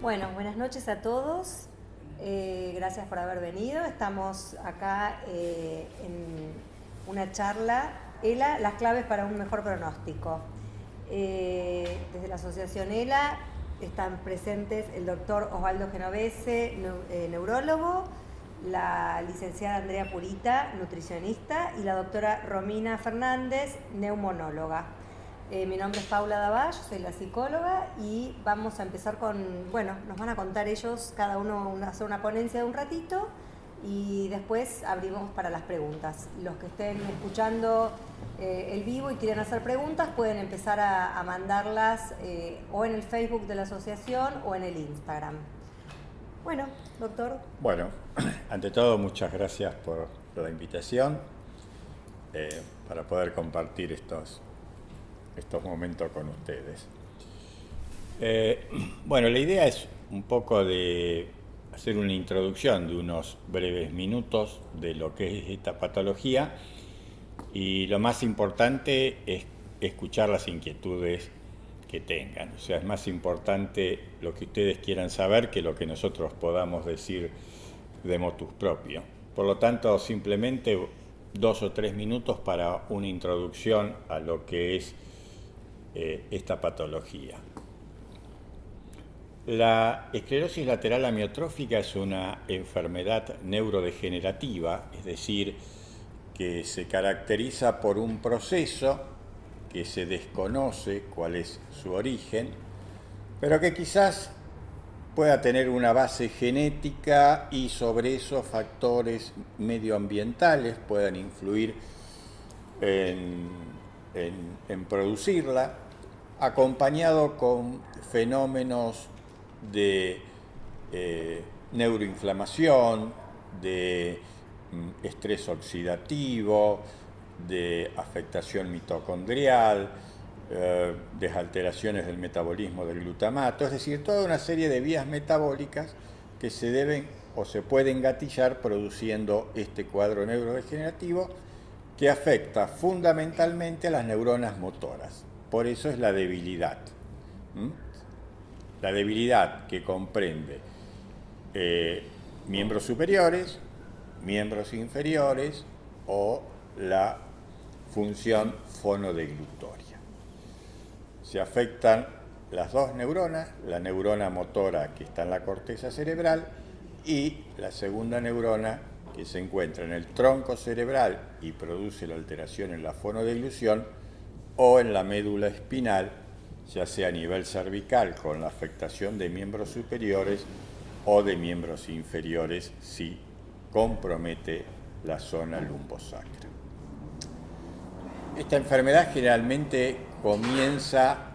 Bueno, buenas noches a todos. Gracias por haber venido. Estamos acá en una charla, ELA, las claves para un mejor pronóstico. Desde la asociación ELA están presentes el doctor Osvaldo Genovese, neurólogo, la licenciada Andrea Purita, nutricionista, y la doctora Romina Fernández, neumonóloga. Mi nombre es Paula Davall, soy la psicóloga y vamos a empezar con, nos van a contar ellos, cada uno hacer una ponencia de un ratito y después abrimos para las preguntas. Los que estén escuchando el vivo y quieren hacer preguntas pueden empezar a mandarlas o en el Facebook de la asociación o en el Instagram. Bueno, doctor. Bueno, ante todo muchas gracias por la invitación para poder compartir estos momentos con ustedes. Bueno, la idea es un poco de hacer una introducción de unos breves minutos de lo que es esta patología y lo más importante es escuchar las inquietudes que tengan. O sea, es más importante lo que ustedes quieran saber que lo que nosotros podamos decir de motus propio. Por lo tanto, simplemente 2 o 3 minutos para una introducción a lo que es esta patología. La esclerosis lateral amiotrófica es una enfermedad neurodegenerativa, es decir, que se caracteriza por un proceso que se desconoce cuál es su origen, pero que quizás pueda tener una base genética y sobre esos factores medioambientales puedan influir en producirla, acompañado con fenómenos de neuroinflamación, de estrés oxidativo, de afectación mitocondrial, de alteraciones del metabolismo del glutamato, es decir, toda una serie de vías metabólicas que se deben o se pueden gatillar produciendo este cuadro neurodegenerativo que afecta fundamentalmente a las neuronas motoras. Por eso es la debilidad. La debilidad que comprende miembros superiores, miembros inferiores o la función fonodeglutoria. Se afectan las dos neuronas, la neurona motora que está en la corteza cerebral y la segunda neurona que se encuentra en el tronco cerebral y produce la alteración en la fonodeglución o en la médula espinal, ya sea a nivel cervical con la afectación de miembros superiores o de miembros inferiores si compromete la zona lumbosacra. Esta enfermedad generalmente comienza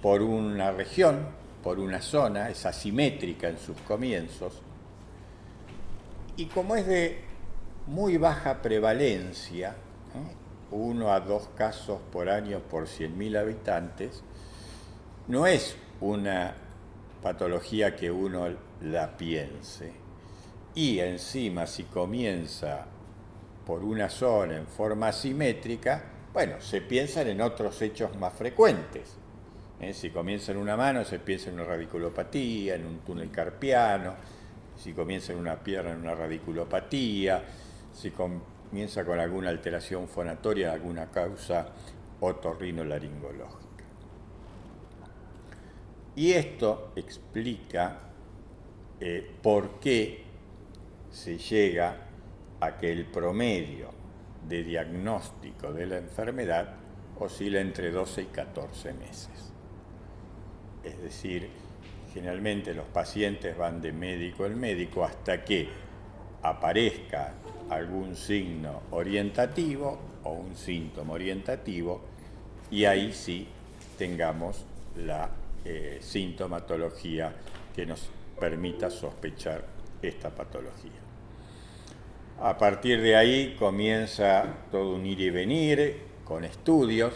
por una región, por una zona, es asimétrica en sus comienzos, y como es de muy baja prevalencia, 1 a 2 casos por año por 100.000 habitantes, no es una patología que uno la piense. Y encima, si comienza por una zona en forma asimétrica, se piensan en otros hechos más frecuentes. Si comienza en una mano, se piensa en una radiculopatía, en un túnel carpiano. Si comienza en una pierna, en una radiculopatía. Si comienza con alguna alteración fonatoria, alguna causa otorrinolaringológica. Y esto explica por qué se llega a que el promedio de diagnóstico de la enfermedad oscila entre 12 y 14 meses. Es decir, generalmente los pacientes van de médico en médico hasta que aparezca algún signo orientativo o un síntoma orientativo y ahí sí tengamos la sintomatología que nos permita sospechar esta patología. A partir de ahí comienza todo un ir y venir con estudios,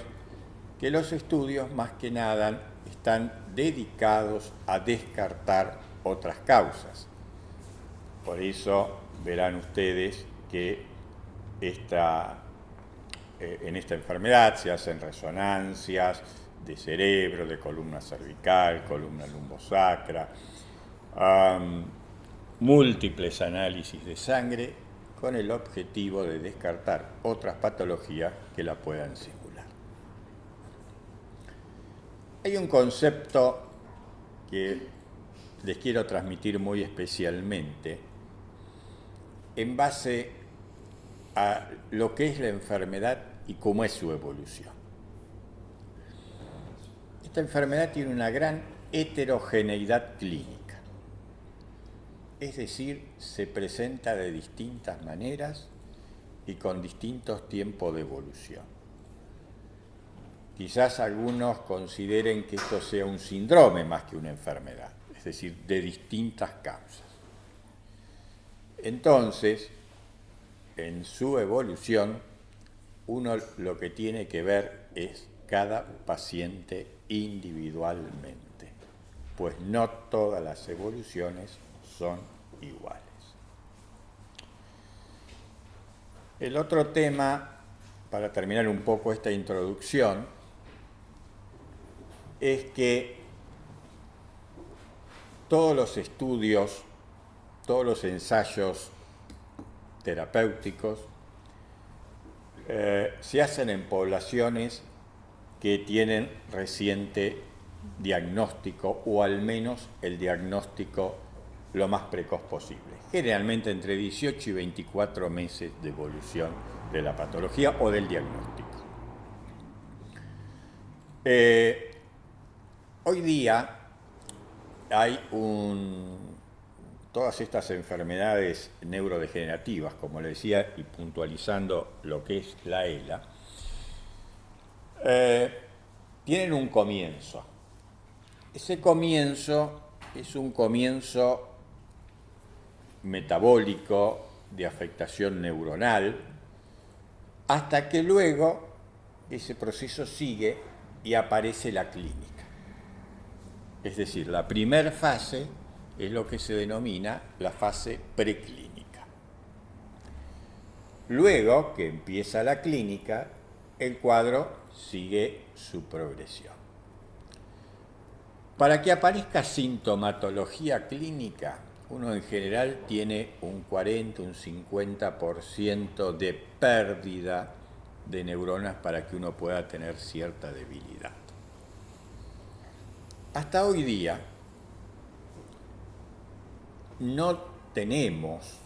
que los estudios más que nada están dedicados a descartar otras causas. Por eso verán ustedes que en esta enfermedad se hacen resonancias de cerebro, de columna cervical, columna lumbosacra, múltiples análisis de sangre con el objetivo de descartar otras patologías que la puedan simular. Hay un concepto que les quiero transmitir muy especialmente en base a lo que es la enfermedad y cómo es su evolución. Esta enfermedad tiene una gran heterogeneidad clínica. Es decir, se presenta de distintas maneras y con distintos tiempos de evolución. Quizás algunos consideren que esto sea un síndrome más que una enfermedad, es decir, de distintas causas. Entonces, en su evolución, uno lo que tiene que ver es cada paciente individualmente, pues no todas las evoluciones son iguales. El otro tema, para terminar un poco esta introducción, es que todos los estudios, todos los ensayos terapéuticos se hacen en poblaciones que tienen reciente diagnóstico o al menos el diagnóstico lo más precoz posible, generalmente entre 18 y 24 meses de evolución de la patología o del diagnóstico. Hoy día hay todas estas enfermedades neurodegenerativas, como le decía, y puntualizando lo que es la ELA, tienen un comienzo. Ese comienzo es un comienzo metabólico, de afectación neuronal, hasta que luego ese proceso sigue y aparece la clínica. Es decir, la primera fase es lo que se denomina la fase preclínica. Luego que empieza la clínica, el cuadro sigue su progresión. Para que aparezca sintomatología clínica, uno en general tiene un 40, un 50% de pérdida de neuronas para que uno pueda tener cierta debilidad. Hasta hoy día no tenemos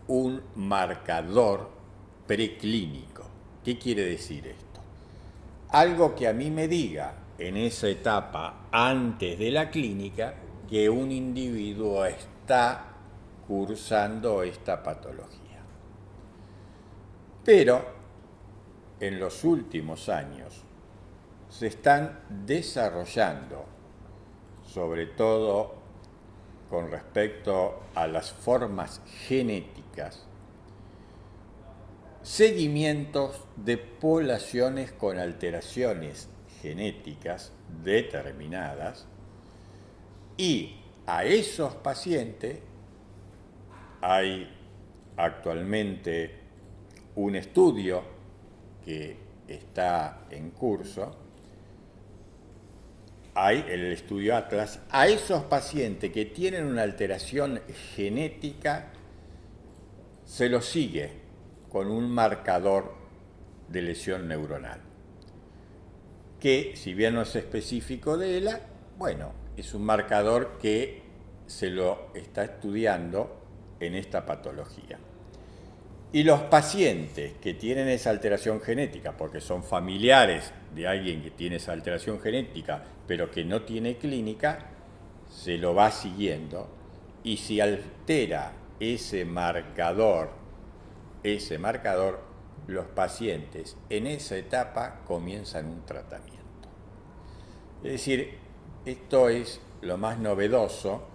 un marcador preclínico. ¿Qué quiere decir esto? Algo que a mí me diga en esa etapa antes de la clínica que un individuo está cursando esta patología. Pero en los últimos años se están desarrollando, sobre todo con respecto a las formas genéticas, seguimientos de poblaciones con alteraciones genéticas determinadas, y a esos pacientes hay actualmente un estudio que está en curso, hay el estudio Atlas, a esos pacientes que tienen una alteración genética se los sigue con un marcador de lesión neuronal, que si bien no es específico de ELA, bueno, es un marcador que se lo está estudiando en esta patología. Y los pacientes que tienen esa alteración genética, porque son familiares de alguien que tiene esa alteración genética, pero que no tiene clínica, se lo va siguiendo, y si altera ese marcador, los pacientes en esa etapa comienzan un tratamiento. Es decir, esto es lo más novedoso.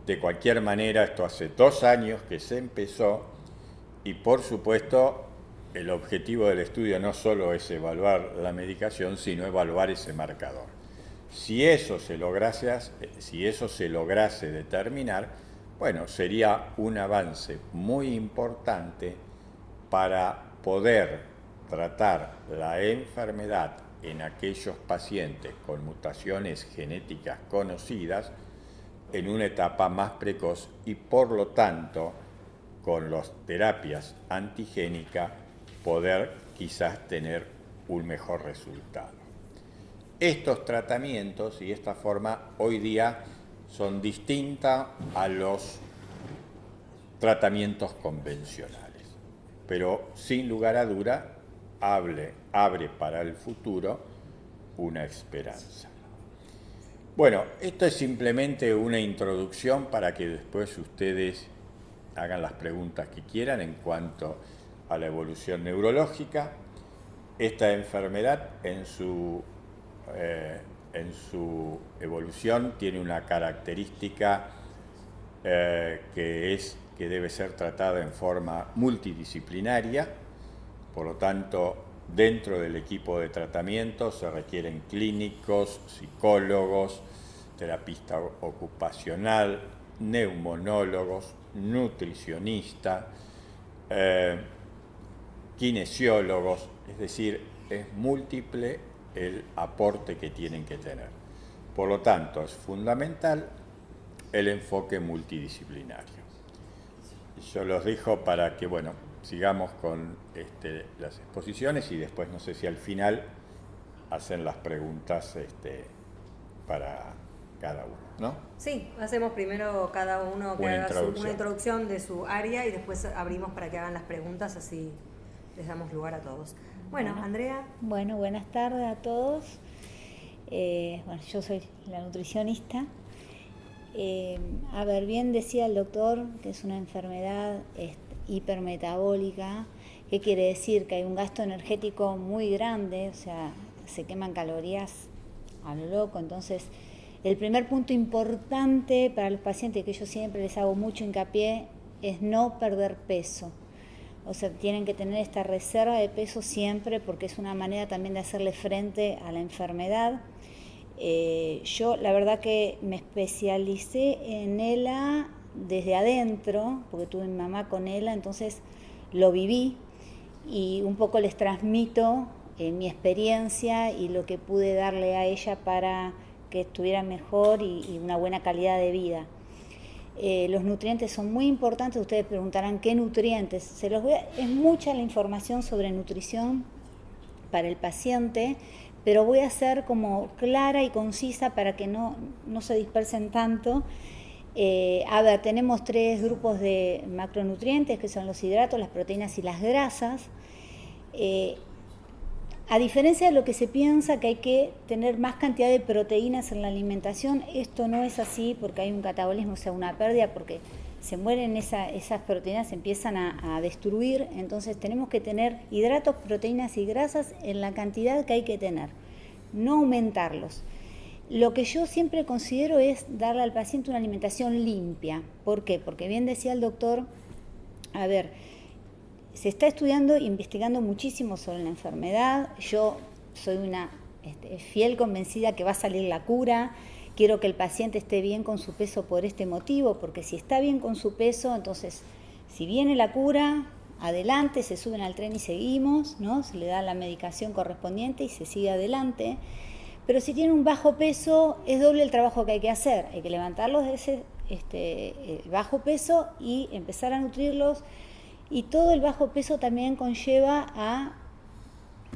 De cualquier manera, esto hace 2 años que se empezó, y por supuesto el objetivo del estudio no solo es evaluar la medicación, sino evaluar ese marcador. Si eso se lograse determinar, bueno, sería un avance muy importante para poder tratar la enfermedad en aquellos pacientes con mutaciones genéticas conocidas en una etapa más precoz y por lo tanto con las terapias antigénicas poder quizás tener un mejor resultado. Estos tratamientos y esta forma hoy día son distintas a los tratamientos convencionales, pero sin lugar a duda abre para el futuro una esperanza. Bueno, esto es simplemente una introducción para que después ustedes hagan las preguntas que quieran en cuanto a la evolución neurológica. Esta enfermedad en su evolución tiene una característica que debe ser tratada en forma multidisciplinaria. Por lo tanto, dentro del equipo de tratamiento se requieren clínicos, psicólogos, terapista ocupacional, neumonólogos, nutricionistas, kinesiólogos, es decir, es múltiple el aporte que tienen que tener. Por lo tanto, es fundamental el enfoque multidisciplinario. Yo los dejo para que, bueno, sigamos con las exposiciones y después no sé si al final hacen las preguntas para cada uno, ¿no? Sí, hacemos primero cada uno que haga una introducción de su área y después abrimos para que hagan las preguntas, así les damos lugar a todos. Bueno, Andrea. Bueno, buenas tardes a todos. Yo soy la nutricionista. Bien decía el doctor que es una enfermedad hipermetabólica. ¿Qué quiere decir? Que hay un gasto energético muy grande, o sea, se queman calorías a lo loco. Entonces, el primer punto importante para los pacientes, que yo siempre les hago mucho hincapié, es no perder peso. O sea, tienen que tener esta reserva de peso siempre porque es una manera también de hacerle frente a la enfermedad. Yo la verdad que me especialicé en ELA desde adentro, porque tuve mi mamá con ELA, entonces lo viví y un poco les transmito mi experiencia y lo que pude darle a ella para que estuviera mejor y una buena calidad de vida. Los nutrientes son muy importantes, ustedes preguntarán qué nutrientes. Es mucha la información sobre nutrición para el paciente, pero voy a ser como clara y concisa para que no se dispersen tanto. Tenemos 3 grupos de macronutrientes, que son los hidratos, las proteínas y las grasas. A diferencia de lo que se piensa que hay que tener más cantidad de proteínas en la alimentación, esto no es así porque hay un catabolismo, o sea, una pérdida, porque se mueren esas proteínas, se empiezan a destruir. Entonces tenemos que tener hidratos, proteínas y grasas en la cantidad que hay que tener, no aumentarlos. Lo que yo siempre considero es darle al paciente una alimentación limpia. ¿Por qué? Porque bien decía el doctor, se está estudiando e investigando muchísimo sobre la enfermedad. Yo soy una fiel convencida que va a salir la cura. Quiero que el paciente esté bien con su peso por este motivo, porque si está bien con su peso, entonces si viene la cura, adelante, se suben al tren y seguimos, ¿no? Se le da la medicación correspondiente y se sigue adelante. Pero si tiene un bajo peso, es doble el trabajo que hay que hacer. Hay que levantarlos de ese bajo peso y empezar a nutrirlos. Y todo el bajo peso también conlleva a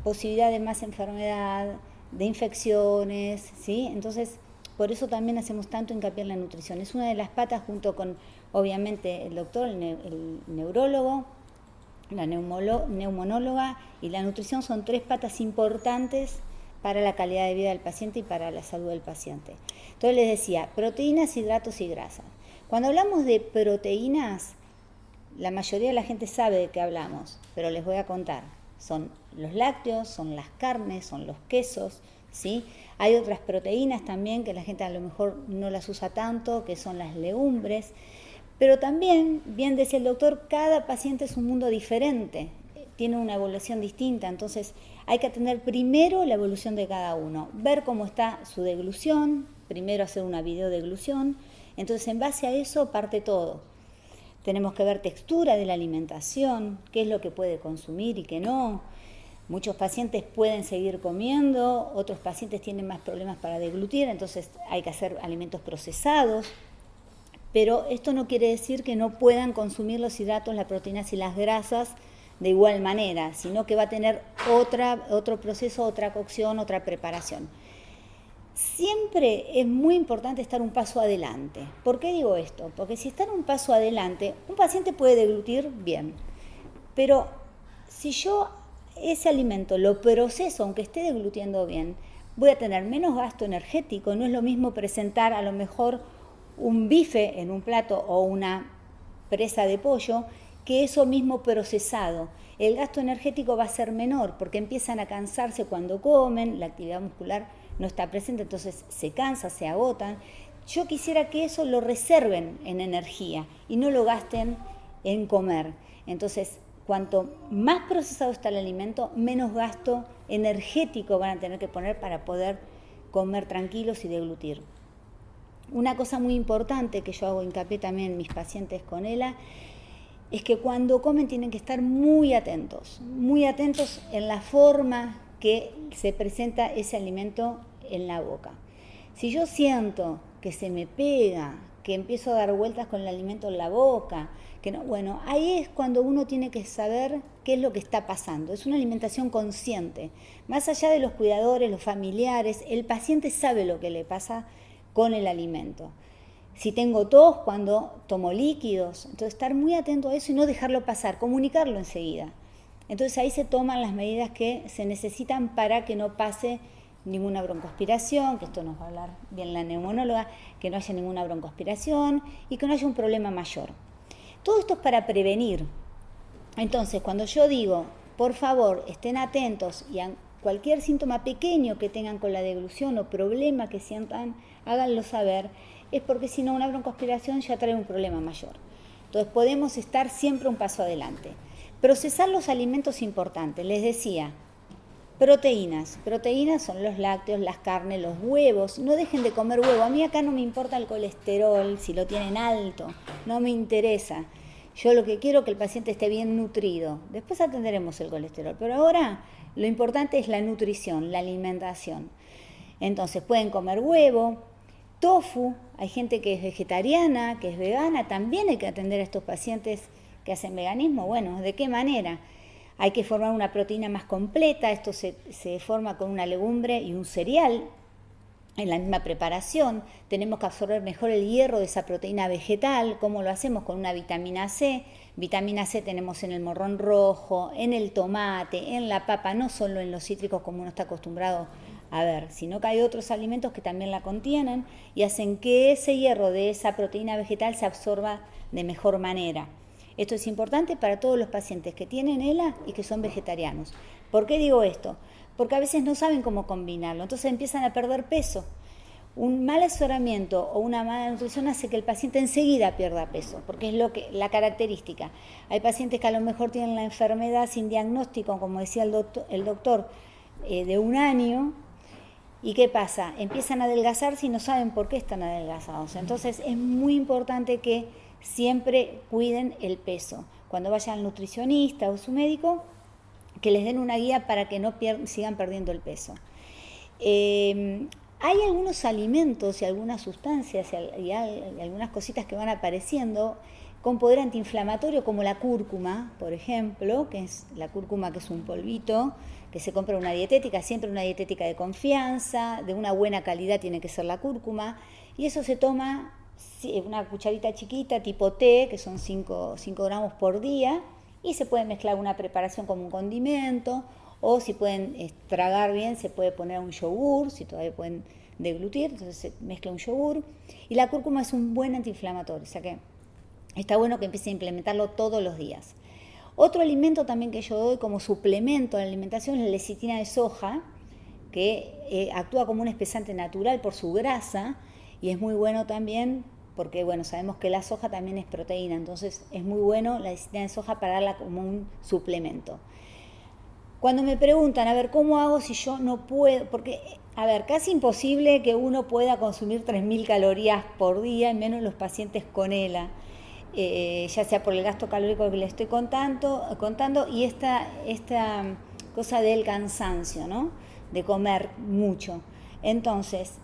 posibilidad de más enfermedad, de infecciones, ¿sí? Entonces, por eso también hacemos tanto hincapié en la nutrición. Es una de las patas, junto con, obviamente, el doctor, el neurólogo, la neumonóloga y la nutrición, son 3 patas importantes para la calidad de vida del paciente y para la salud del paciente. Entonces les decía, proteínas, hidratos y grasas. Cuando hablamos de proteínas, la mayoría de la gente sabe de qué hablamos, pero les voy a contar. Son los lácteos, son las carnes, son los quesos, ¿sí? Hay otras proteínas también que la gente a lo mejor no las usa tanto, que son las legumbres. Pero también, bien decía el doctor, cada paciente es un mundo diferente, tiene una evolución distinta. Entonces hay que atender primero la evolución de cada uno, ver cómo está su deglución, primero hacer una videodeglución. Entonces en base a eso parte todo. Tenemos que ver textura de la alimentación, qué es lo que puede consumir y qué no. Muchos pacientes pueden seguir comiendo, otros pacientes tienen más problemas para deglutir, entonces hay que hacer alimentos procesados. Pero esto no quiere decir que no puedan consumir los hidratos, las proteínas y las grasas de igual manera, sino que va a tener otro proceso, otra cocción, otra preparación. Siempre es muy importante estar un paso adelante. ¿Por qué digo esto? Porque si está un paso adelante, un paciente puede deglutir bien, pero si yo ese alimento lo proceso, aunque esté deglutiendo bien, voy a tener menos gasto energético. No es lo mismo presentar a lo mejor un bife en un plato o una presa de pollo que eso mismo procesado. El gasto energético va a ser menor porque empiezan a cansarse cuando comen, la actividad muscular no está presente, entonces se cansa, se agotan. Yo quisiera que eso lo reserven en energía y no lo gasten en comer. Entonces, cuanto más procesado está el alimento, menos gasto energético van a tener que poner para poder comer tranquilos y deglutir. Una cosa muy importante que yo hago hincapié también en mis pacientes con ELA es que cuando comen tienen que estar muy atentos en la forma que se presenta ese alimento en la boca. Si yo siento que se me pega, que empiezo a dar vueltas con el alimento en la boca, que no, bueno, ahí es cuando uno tiene que saber qué es lo que está pasando. Es una alimentación consciente. Más allá de los cuidadores, los familiares, el paciente sabe lo que le pasa con el alimento. Si tengo tos, cuando tomo líquidos, entonces estar muy atento a eso y no dejarlo pasar, comunicarlo enseguida. Entonces ahí se toman las medidas que se necesitan para que no pase ninguna broncoaspiración, que esto nos va a hablar bien la neumonóloga, que no haya ninguna broncoaspiración y que no haya un problema mayor. Todo esto es para prevenir. Entonces, cuando yo digo, por favor, estén atentos y a cualquier síntoma pequeño que tengan con la deglución o problema que sientan, háganlo saber, es porque si no una broncoaspiración ya trae un problema mayor. Entonces podemos estar siempre un paso adelante. Procesar los alimentos importantes, les decía, proteínas son los lácteos, las carnes, los huevos, no dejen de comer huevo. A mí acá no me importa el colesterol, si lo tienen alto, no me interesa. Yo lo que quiero es que el paciente esté bien nutrido. Después atenderemos el colesterol, pero ahora lo importante es la nutrición, la alimentación. Entonces pueden comer huevo, tofu, hay gente que es vegetariana, que es vegana, también hay que atender a estos pacientes que hacen veganismo. Bueno, ¿de qué manera? Hay que formar una proteína más completa, esto se forma con una legumbre y un cereal en la misma preparación. Tenemos que absorber mejor el hierro de esa proteína vegetal. ¿Cómo lo hacemos? Con una vitamina C. Vitamina C tenemos en el morrón rojo, en el tomate, en la papa, no solo en los cítricos como uno está acostumbrado a ver, sino que hay otros alimentos que también la contienen y hacen que ese hierro de esa proteína vegetal se absorba de mejor manera. Esto es importante para todos los pacientes que tienen ELA y que son vegetarianos. ¿Por qué digo esto? Porque a veces no saben cómo combinarlo, entonces empiezan a perder peso. Un mal asesoramiento o una mala nutrición hace que el paciente enseguida pierda peso, porque es la característica. Hay pacientes que a lo mejor tienen la enfermedad sin diagnóstico, como decía el doctor de 1 año. ¿Y qué pasa? Empiezan a adelgazarse y no saben por qué están adelgazados. Entonces es muy importante que siempre cuiden el peso. Cuando vayan al nutricionista o su médico, que les den una guía para que no sigan perdiendo el peso. Hay algunos alimentos y algunas sustancias y algunas cositas que van apareciendo con poder antiinflamatorio, como la cúrcuma, por ejemplo, que es un polvito que se compra en una dietética, siempre una dietética de confianza, de una buena calidad tiene que ser la cúrcuma, y eso se toma una cucharita chiquita tipo té, que son 5 gramos por día, y se puede mezclar una preparación como un condimento, o si pueden tragar bien, se puede poner un yogur, si todavía pueden deglutir, entonces se mezcla un yogur, y la cúrcuma es un buen antiinflamatorio, o sea que está bueno que empiece a implementarlo todos los días. Otro alimento también que yo doy como suplemento a la alimentación es la lecitina de soja, que actúa como un espesante natural por su grasa y es muy bueno también porque bueno, sabemos que la soja también es proteína, entonces es muy bueno la lecitina de soja para darla como un suplemento. Cuando me preguntan, a ver, ¿cómo hago si yo no puedo? Porque, a ver, casi imposible que uno pueda consumir 3.000 calorías por día, y menos los pacientes con ELA. Ya sea por el gasto calórico que le estoy contando y esta cosa del cansancio, ¿no? De comer mucho. Entonces,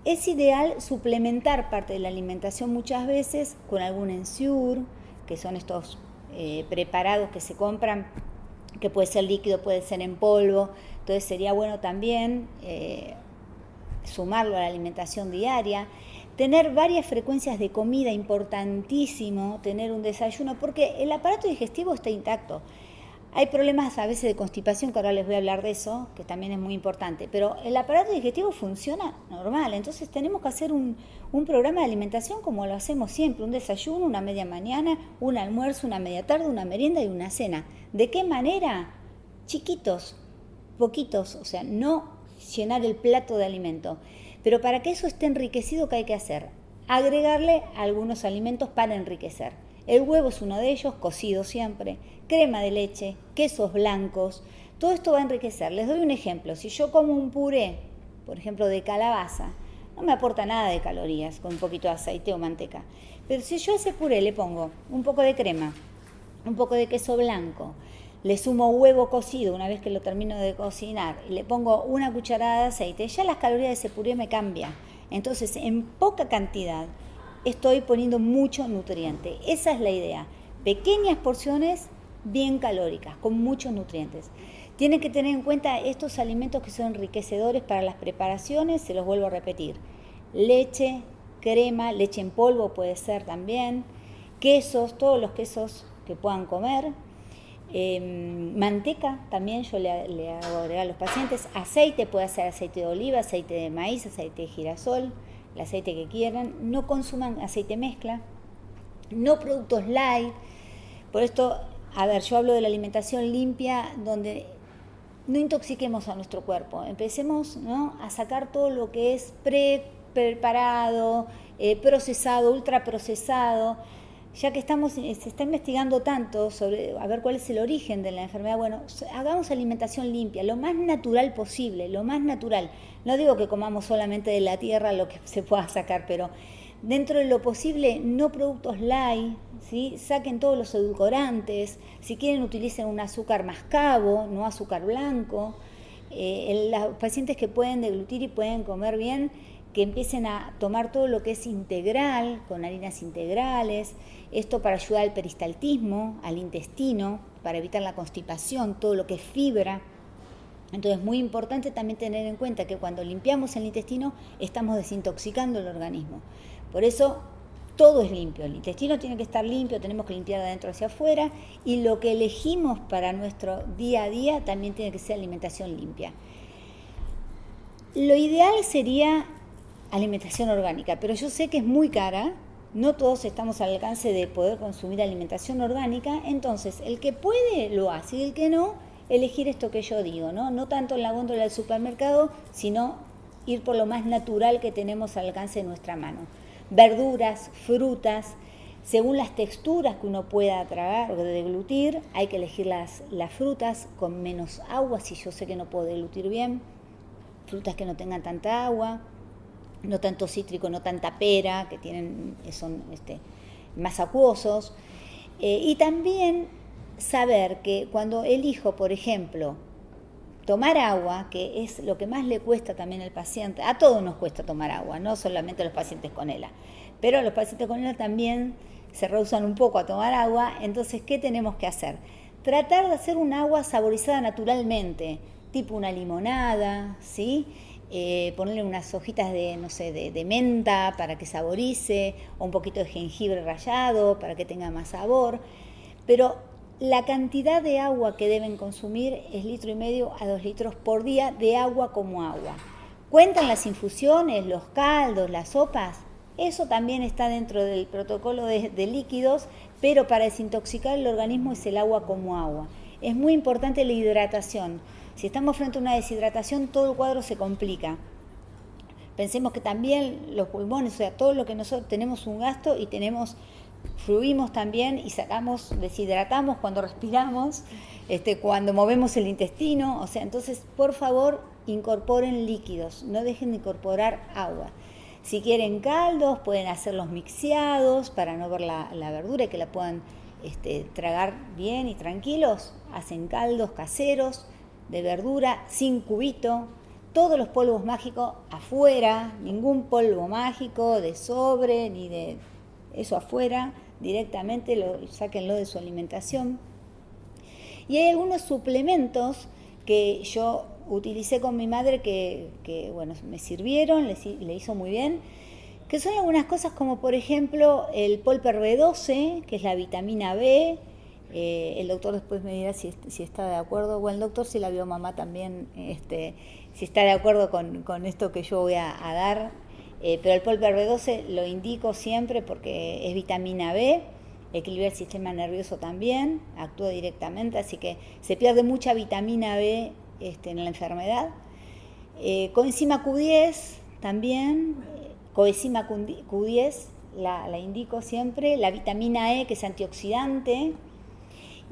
es ideal suplementar parte de la alimentación muchas veces con algún Ensure, que son estos preparados que se compran, que puede ser líquido, puede ser en polvo. Entonces sería bueno también sumarlo a la alimentación diaria. Tener varias frecuencias de comida, importantísimo tener un desayuno, porque el aparato digestivo está intacto. Hay problemas a veces de constipación, que ahora les voy a hablar de eso, que también es muy importante, pero el aparato digestivo funciona normal, entonces tenemos que hacer un programa de alimentación como lo hacemos siempre, un desayuno, una media mañana, un almuerzo, una media tarde, una merienda y una cena. ¿De qué manera? Chiquitos, poquitos, o sea, no llenar el plato de alimento. Pero para que eso esté enriquecido, ¿qué hay que hacer? Agregarle algunos alimentos para enriquecer. El huevo es uno de ellos, cocido siempre, crema de leche, quesos blancos, todo esto va a enriquecer. Les doy un ejemplo, si yo como un puré, por ejemplo de calabaza, no me aporta nada de calorías con un poquito de aceite o manteca, pero si yo a ese puré le pongo un poco de crema, un poco de queso blanco, le sumo huevo cocido una vez que lo termino de cocinar y le pongo una cucharada de aceite, ya las calorías de ese puré me cambian. Entonces, en poca cantidad estoy poniendo mucho nutriente. Esa es la idea. Pequeñas porciones bien calóricas, con muchos nutrientes. Tienen que tener en cuenta estos alimentos que son enriquecedores para las preparaciones, se los vuelvo a repetir. Leche, crema, leche en polvo puede ser también, quesos, todos los quesos que puedan comer. Manteca también yo le hago agregar a los pacientes, aceite, puede ser aceite de oliva, aceite de maíz, aceite de girasol, el aceite que quieran, no consuman aceite mezcla, no productos light. Por esto, a ver, yo hablo de la alimentación limpia, donde no intoxiquemos a nuestro cuerpo, empecemos, ¿no?, a sacar todo lo que es preparado, procesado, ultraprocesado. Ya que se está investigando tanto sobre a ver cuál es el origen de la enfermedad, bueno, hagamos alimentación limpia, lo más natural posible, lo más natural. No digo que comamos solamente de la tierra lo que se pueda sacar, pero dentro de lo posible, no productos light, ¿sí? Saquen todos los edulcorantes, si quieren utilicen un azúcar mascabo, no azúcar blanco. Los pacientes que pueden deglutir y pueden comer bien, que empiecen a tomar todo lo que es integral, con harinas integrales, esto para ayudar al peristaltismo, al intestino, para evitar la constipación, todo lo que es fibra. Entonces es muy importante también tener en cuenta que cuando limpiamos el intestino estamos desintoxicando el organismo. Por eso todo es limpio, el intestino tiene que estar limpio, tenemos que limpiar de adentro hacia afuera, y lo que elegimos para nuestro día a día también tiene que ser alimentación limpia. Lo ideal sería alimentación orgánica, pero yo sé que es muy cara, no todos estamos al alcance de poder consumir alimentación orgánica, entonces el que puede lo hace y el que no, elegir esto que yo digo, no tanto en la góndola del supermercado, sino ir por lo más natural que tenemos al alcance de nuestra mano. Verduras, frutas, según las texturas que uno pueda tragar o deglutir, hay que elegir las frutas con menos agua, si yo sé que no puedo deglutir bien, frutas que no tengan tanta agua, no tanto cítrico, no tanta pera, que son más acuosos. Y también saber que cuando elijo, por ejemplo, tomar agua, que es lo que más le cuesta también al paciente, a todos nos cuesta tomar agua, no solamente a los pacientes con ELA, pero los pacientes con ELA también se rehusan un poco a tomar agua. Entonces, ¿qué tenemos que hacer? Tratar de hacer un agua saborizada naturalmente, tipo una limonada, ¿sí? Ponerle unas hojitas de menta para que saborice, o un poquito de jengibre rallado para que tenga más sabor. Pero la cantidad de agua que deben consumir es 1,5 litros a 2 litros por día de agua como agua. ¿Cuentan las infusiones, los caldos, las sopas? Eso también está dentro del protocolo de líquidos, pero para desintoxicar el organismo es el agua como agua. Es muy importante la hidratación. Si estamos frente a una deshidratación, todo el cuadro se complica. Pensemos que también los pulmones, o sea, todo lo que nosotros tenemos un gasto y fluimos también y deshidratamos cuando respiramos, cuando movemos el intestino. O sea, entonces, por favor, incorporen líquidos, no dejen de incorporar agua. Si quieren caldos, pueden hacerlos mixeados para no ver la verdura y que la puedan tragar bien y tranquilos. Hacen caldos caseros, de verdura, sin cubito, todos los polvos mágicos afuera, ningún polvo mágico de sobre ni de eso afuera, directamente sáquenlo de su alimentación. Y hay algunos suplementos que yo utilicé con mi madre que bueno, me sirvieron, le hizo muy bien, que son algunas cosas como por ejemplo el Polper B12, que es la vitamina B. El doctor después me dirá si está de acuerdo, bueno, el doctor, si la vio mamá también, si está de acuerdo con esto que yo voy a dar, pero el Polper B12 lo indico siempre porque es vitamina B, equilibra el sistema nervioso también, actúa directamente, así que se pierde mucha vitamina B en la enfermedad. Coenzima Q10 también, coenzima Q10 la indico siempre, la vitamina E, que es antioxidante,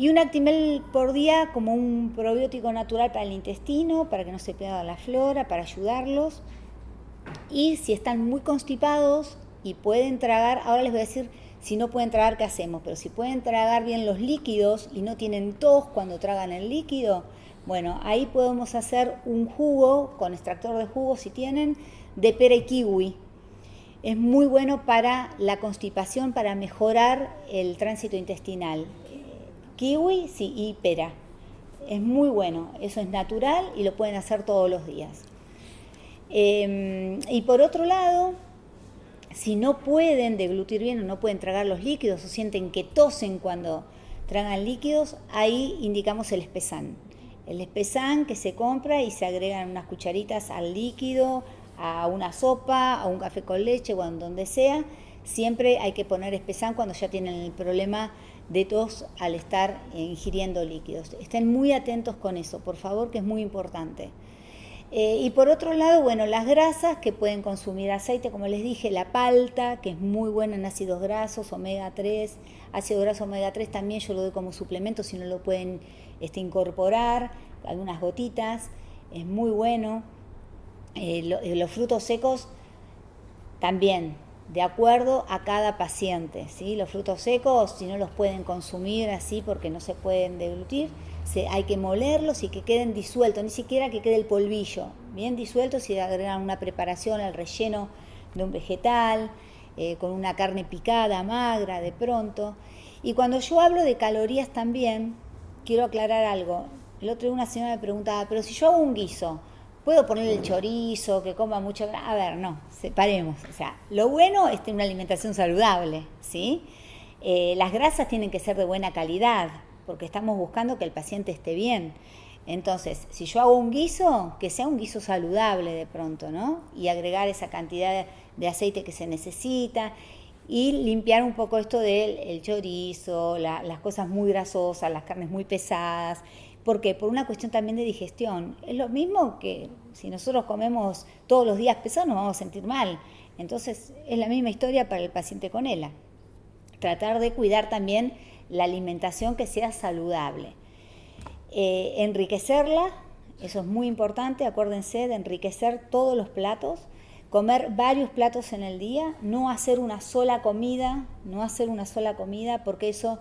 y un Actimel por día como un probiótico natural para el intestino, para que no se pierda la flora, para ayudarlos. Y si están muy constipados y pueden tragar, ahora les voy a decir si no pueden tragar qué hacemos, pero si pueden tragar bien los líquidos y no tienen tos cuando tragan el líquido, bueno, ahí podemos hacer un jugo con extractor de jugo si tienen, de pera y kiwi. Es muy bueno para la constipación, para mejorar el tránsito intestinal. Kiwi, sí, y pera. Es muy bueno, eso es natural y lo pueden hacer todos los días. Y por otro lado, si no pueden deglutir bien o no pueden tragar los líquidos o sienten que tosen cuando tragan líquidos, ahí indicamos el Espesán. El Espesán que se compra y se agregan unas cucharitas al líquido, a una sopa, a un café con leche o en donde sea. Siempre hay que poner Espesán cuando ya tienen el problema de tos al estar ingiriendo líquidos. Estén muy atentos con eso, por favor, que es muy importante. Y por otro lado, bueno, las grasas que pueden consumir aceite, como les dije, la palta, que es muy buena en ácidos grasos, omega 3, ácido graso omega 3 también yo lo doy como suplemento, si no lo pueden incorporar, algunas gotitas, es muy bueno. Los frutos secos también, de acuerdo a cada paciente, ¿sí? Los frutos secos, si no los pueden consumir así porque no se pueden deglutir, hay que molerlos y que queden disueltos, ni siquiera que quede el polvillo, bien disueltos, y agregan una preparación al relleno de un vegetal, con una carne picada, magra, de pronto. Y cuando yo hablo de calorías también, quiero aclarar algo. El otro día una señora me preguntaba, pero si yo hago un guiso, ¿puedo ponerle el chorizo, que coma mucho? A ver, no, separemos. O sea, lo bueno es tener una alimentación saludable, ¿sí? Las grasas tienen que ser de buena calidad, porque estamos buscando que el paciente esté bien. Entonces, si yo hago un guiso, que sea un guiso saludable de pronto, ¿no? Y agregar esa cantidad de aceite que se necesita y limpiar un poco esto del chorizo, las cosas muy grasosas, las carnes muy pesadas. ¿Por qué? Por una cuestión también de digestión. Es lo mismo que si nosotros comemos todos los días pesado, nos vamos a sentir mal. Entonces, es la misma historia para el paciente con ELA. Tratar de cuidar también la alimentación que sea saludable. Enriquecerla, eso es muy importante, acuérdense de enriquecer todos los platos, comer varios platos en el día, no hacer una sola comida, porque eso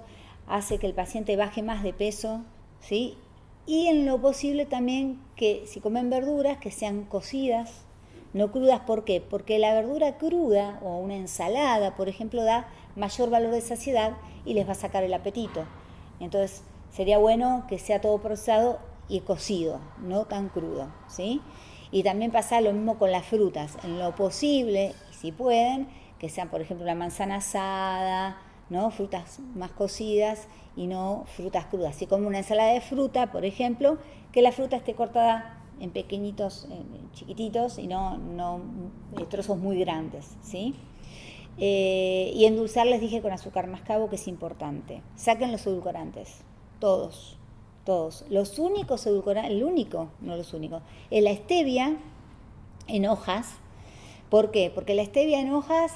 hace que el paciente baje más de peso, ¿sí? Y en lo posible también que si comen verduras, que sean cocidas, no crudas. ¿Por qué? Porque la verdura cruda o una ensalada, por ejemplo, da mayor valor de saciedad y les va a sacar el apetito. Entonces, sería bueno que sea todo procesado y cocido, no tan crudo, ¿sí? Y también pasa lo mismo con las frutas. En lo posible, si pueden, que sean, por ejemplo, la manzana asada, ¿no? Frutas más cocidas y no frutas crudas. Si como una ensalada de fruta, por ejemplo, que la fruta esté cortada en pequeñitos, chiquititos y no trozos muy grandes, ¿sí? Y endulzar, les dije, con azúcar mascabo, que es importante. Saquen los edulcorantes, todos. Los únicos edulcorantes, el único, no los únicos, es la stevia en hojas. ¿Por qué? Porque la stevia en hojas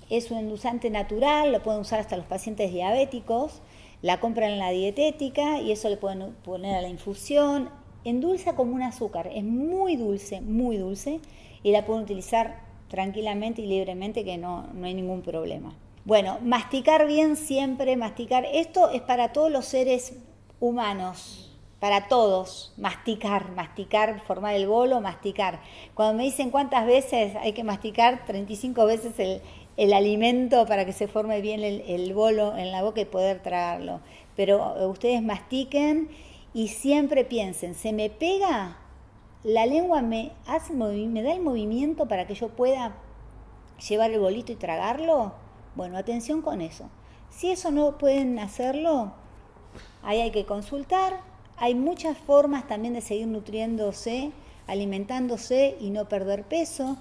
es un endulzante natural, lo pueden usar hasta los pacientes diabéticos, la compran en la dietética y eso le pueden poner a la infusión. Endulza como un azúcar, es muy dulce, y la pueden utilizar tranquilamente y libremente, que no hay ningún problema. Bueno, masticar bien siempre, masticar. Esto es para todos los seres humanos, para todos, masticar, formar el bolo, masticar. Cuando me dicen cuántas veces hay que masticar, 35 veces el alimento para que se forme bien el bolo en la boca y poder tragarlo. Pero ustedes mastiquen y siempre piensen, ¿se me pega? ¿La lengua me da el movimiento para que yo pueda llevar el bolito y tragarlo? Bueno, atención con eso. Si eso no pueden hacerlo, ahí hay que consultar. Hay muchas formas también de seguir nutriéndose, alimentándose y no perder peso.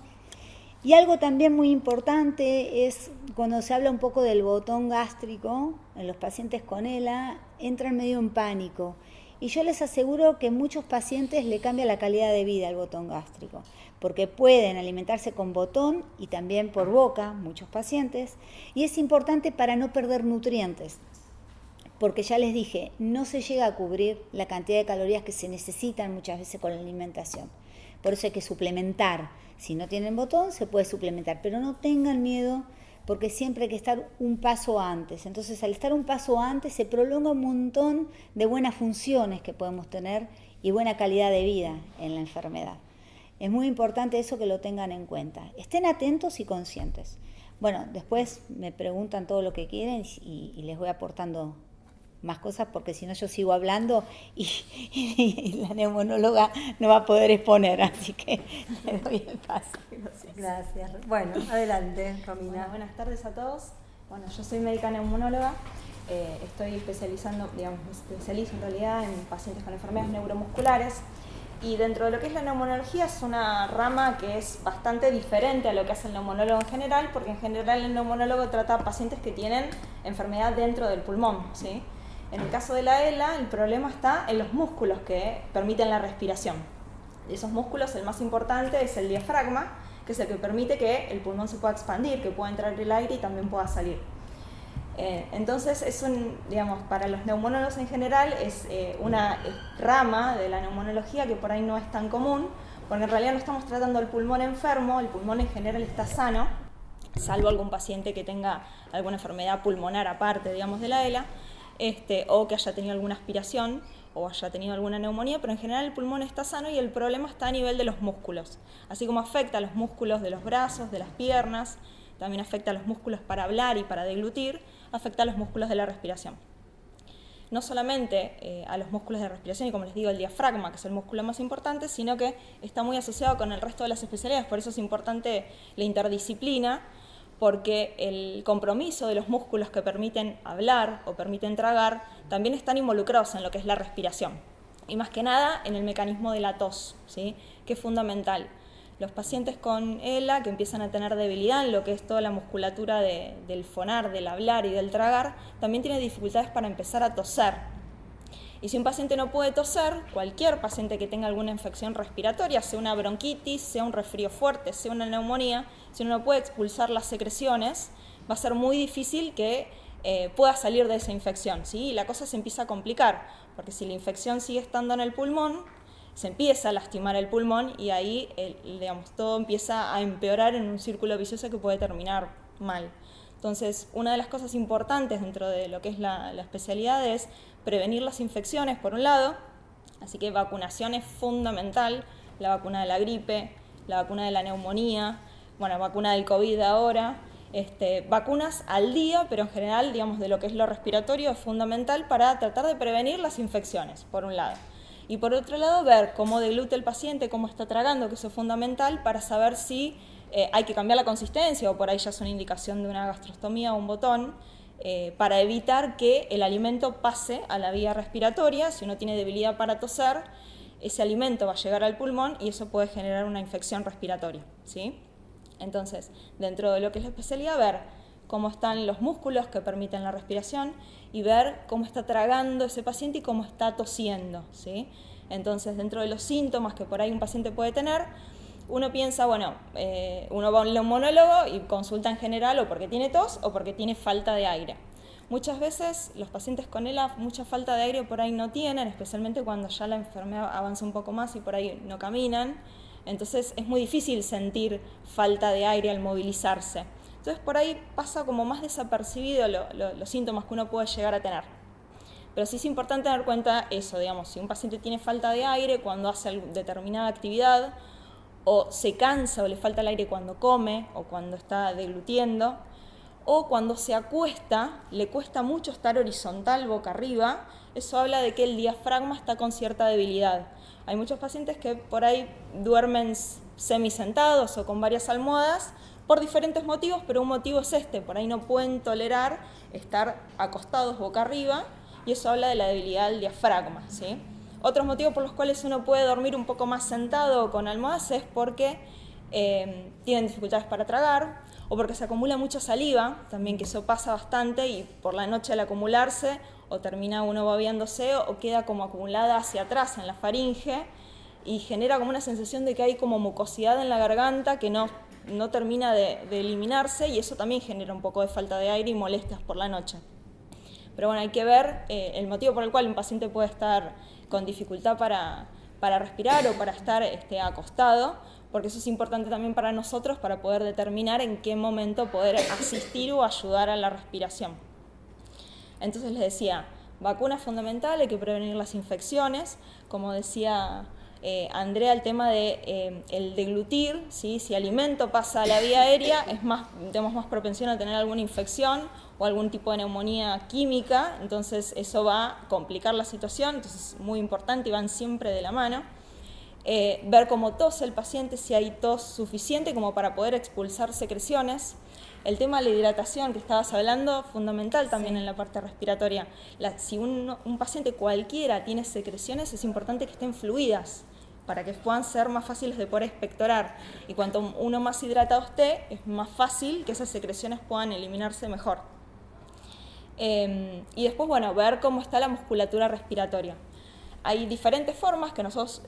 Y algo también muy importante es cuando se habla un poco del botón gástrico, en los pacientes con ELA, entran medio en pánico. Y yo les aseguro que muchos pacientes le cambia la calidad de vida el botón gástrico, porque pueden alimentarse con botón y también por boca, muchos pacientes, y es importante para no perder nutrientes. Porque ya les dije, no se llega a cubrir la cantidad de calorías que se necesitan muchas veces con la alimentación. Por eso hay que suplementar. Si no tienen botón, se puede suplementar, pero no tengan miedo porque siempre hay que estar un paso antes. Entonces, al estar un paso antes, se prolonga un montón de buenas funciones que podemos tener y buena calidad de vida en la enfermedad. Es muy importante eso que lo tengan en cuenta. Estén atentos y conscientes. Bueno, después me preguntan todo lo que quieren y les voy aportando más cosas porque si no yo sigo hablando y la neumonóloga no va a poder exponer, así que le doy el paso. Gracias. Bueno, adelante, Romina. Bueno, buenas tardes a todos. Bueno, yo soy médica neumonóloga, estoy especializo en realidad en pacientes con enfermedades neuromusculares y dentro de lo que es la neumonología es una rama que es bastante diferente a lo que hace el neumonólogo en general, porque en general el neumonólogo trata a pacientes que tienen enfermedad dentro del pulmón, ¿sí? En el caso de la ELA, el problema está en los músculos que permiten la respiración. De esos músculos, el más importante es el diafragma, que es el que permite que el pulmón se pueda expandir, que pueda entrar el aire y también pueda salir. Entonces, para los neumonólogos en general, es una rama de la neumonología que por ahí no es tan común, porque en realidad no estamos tratando el pulmón enfermo, el pulmón en general está sano, salvo algún paciente que tenga alguna enfermedad pulmonar aparte, de la ELA, o que haya tenido alguna aspiración o haya tenido alguna neumonía, pero en general el pulmón está sano y el problema está a nivel de los músculos. Así como afecta a los músculos de los brazos, de las piernas, también afecta a los músculos para hablar y para deglutir, afecta a los músculos de la respiración. No solamente a los músculos de respiración y como les digo el diafragma, que es el músculo más importante, sino que está muy asociado con el resto de las especialidades, por eso es importante la interdisciplina, porque el compromiso de los músculos que permiten hablar o permiten tragar también están involucrados en lo que es la respiración. Y más que nada en el mecanismo de la tos, ¿sí? Que es fundamental. Los pacientes con ELA que empiezan a tener debilidad en lo que es toda la musculatura del fonar, del hablar y del tragar, también tienen dificultades para empezar a toser. Y si un paciente no puede toser, cualquier paciente que tenga alguna infección respiratoria, sea una bronquitis, sea un resfrío fuerte, sea una neumonía, si uno no puede expulsar las secreciones, va a ser muy difícil que pueda salir de esa infección, ¿sí? Y la cosa se empieza a complicar, porque si la infección sigue estando en el pulmón, se empieza a lastimar el pulmón y ahí todo empieza a empeorar en un círculo vicioso que puede terminar mal. Entonces, una de las cosas importantes dentro de lo que es la especialidad es prevenir las infecciones, por un lado, así que vacunación es fundamental, la vacuna de la gripe, la vacuna de la neumonía, vacuna del COVID ahora, vacunas al día, pero en general, de lo que es lo respiratorio es fundamental para tratar de prevenir las infecciones, por un lado. Y por otro lado, ver cómo deglute el paciente, cómo está tragando, que eso es fundamental para saber si hay que cambiar la consistencia o por ahí ya es una indicación de una gastrostomía o un botón, para evitar que el alimento pase a la vía respiratoria. Si uno tiene debilidad para toser, ese alimento va a llegar al pulmón y eso puede generar una infección respiratoria, ¿sí? Entonces, dentro de lo que es la especialidad, ver cómo están los músculos que permiten la respiración y ver cómo está tragando ese paciente y cómo está tosiendo, ¿sí? Entonces, dentro de los síntomas que por ahí un paciente puede tener, uno piensa, uno va a un neumonólogo y consulta en general o porque tiene tos o porque tiene falta de aire. Muchas veces los pacientes con ELA mucha falta de aire por ahí no tienen, especialmente cuando ya la enfermedad avanza un poco más y por ahí no caminan. Entonces es muy difícil sentir falta de aire al movilizarse. Entonces por ahí pasa como más desapercibido los síntomas que uno puede llegar a tener. Pero sí es importante tener en cuenta eso, digamos, si un paciente tiene falta de aire cuando hace determinada actividad, o se cansa o le falta el aire cuando come o cuando está deglutiendo, o cuando se acuesta, le cuesta mucho estar horizontal, boca arriba, eso habla de que el diafragma está con cierta debilidad. Hay muchos pacientes que por ahí duermen semisentados o con varias almohadas por diferentes motivos, pero un motivo es este, por ahí no pueden tolerar estar acostados boca arriba y eso habla de la debilidad del diafragma, ¿sí? Otros motivos por los cuales uno puede dormir un poco más sentado o con almohadas es porque tienen dificultades para tragar o porque se acumula mucha saliva, también que eso pasa bastante y por la noche al acumularse o termina uno babeándose o queda como acumulada hacia atrás en la faringe y genera como una sensación de que hay como mucosidad en la garganta que no termina de eliminarse y eso también genera un poco de falta de aire y molestias por la noche. Pero bueno, hay que ver el motivo por el cual un paciente puede estar con dificultad para respirar o para estar acostado, porque eso es importante también para nosotros para poder determinar en qué momento poder asistir o ayudar a la respiración. Entonces les decía, vacuna fundamental, hay que prevenir las infecciones, como decía Andrea, el tema de el deglutir, ¿sí? Si alimento pasa a la vía aérea, tenemos más propensión a tener alguna infección o algún tipo de neumonía química, entonces eso va a complicar la situación, entonces es muy importante y van siempre de la mano. Ver cómo tose el paciente, si hay tos suficiente como para poder expulsar secreciones. El tema de la hidratación que estabas hablando, fundamental también en la parte respiratoria. Si un paciente cualquiera tiene secreciones, es importante que estén fluidas para que puedan ser más fáciles de poder expectorar. Y cuanto uno más hidratado esté, es más fácil que esas secreciones puedan eliminarse mejor. Y después, bueno, ver cómo está la musculatura respiratoria. Hay diferentes formas que nosotros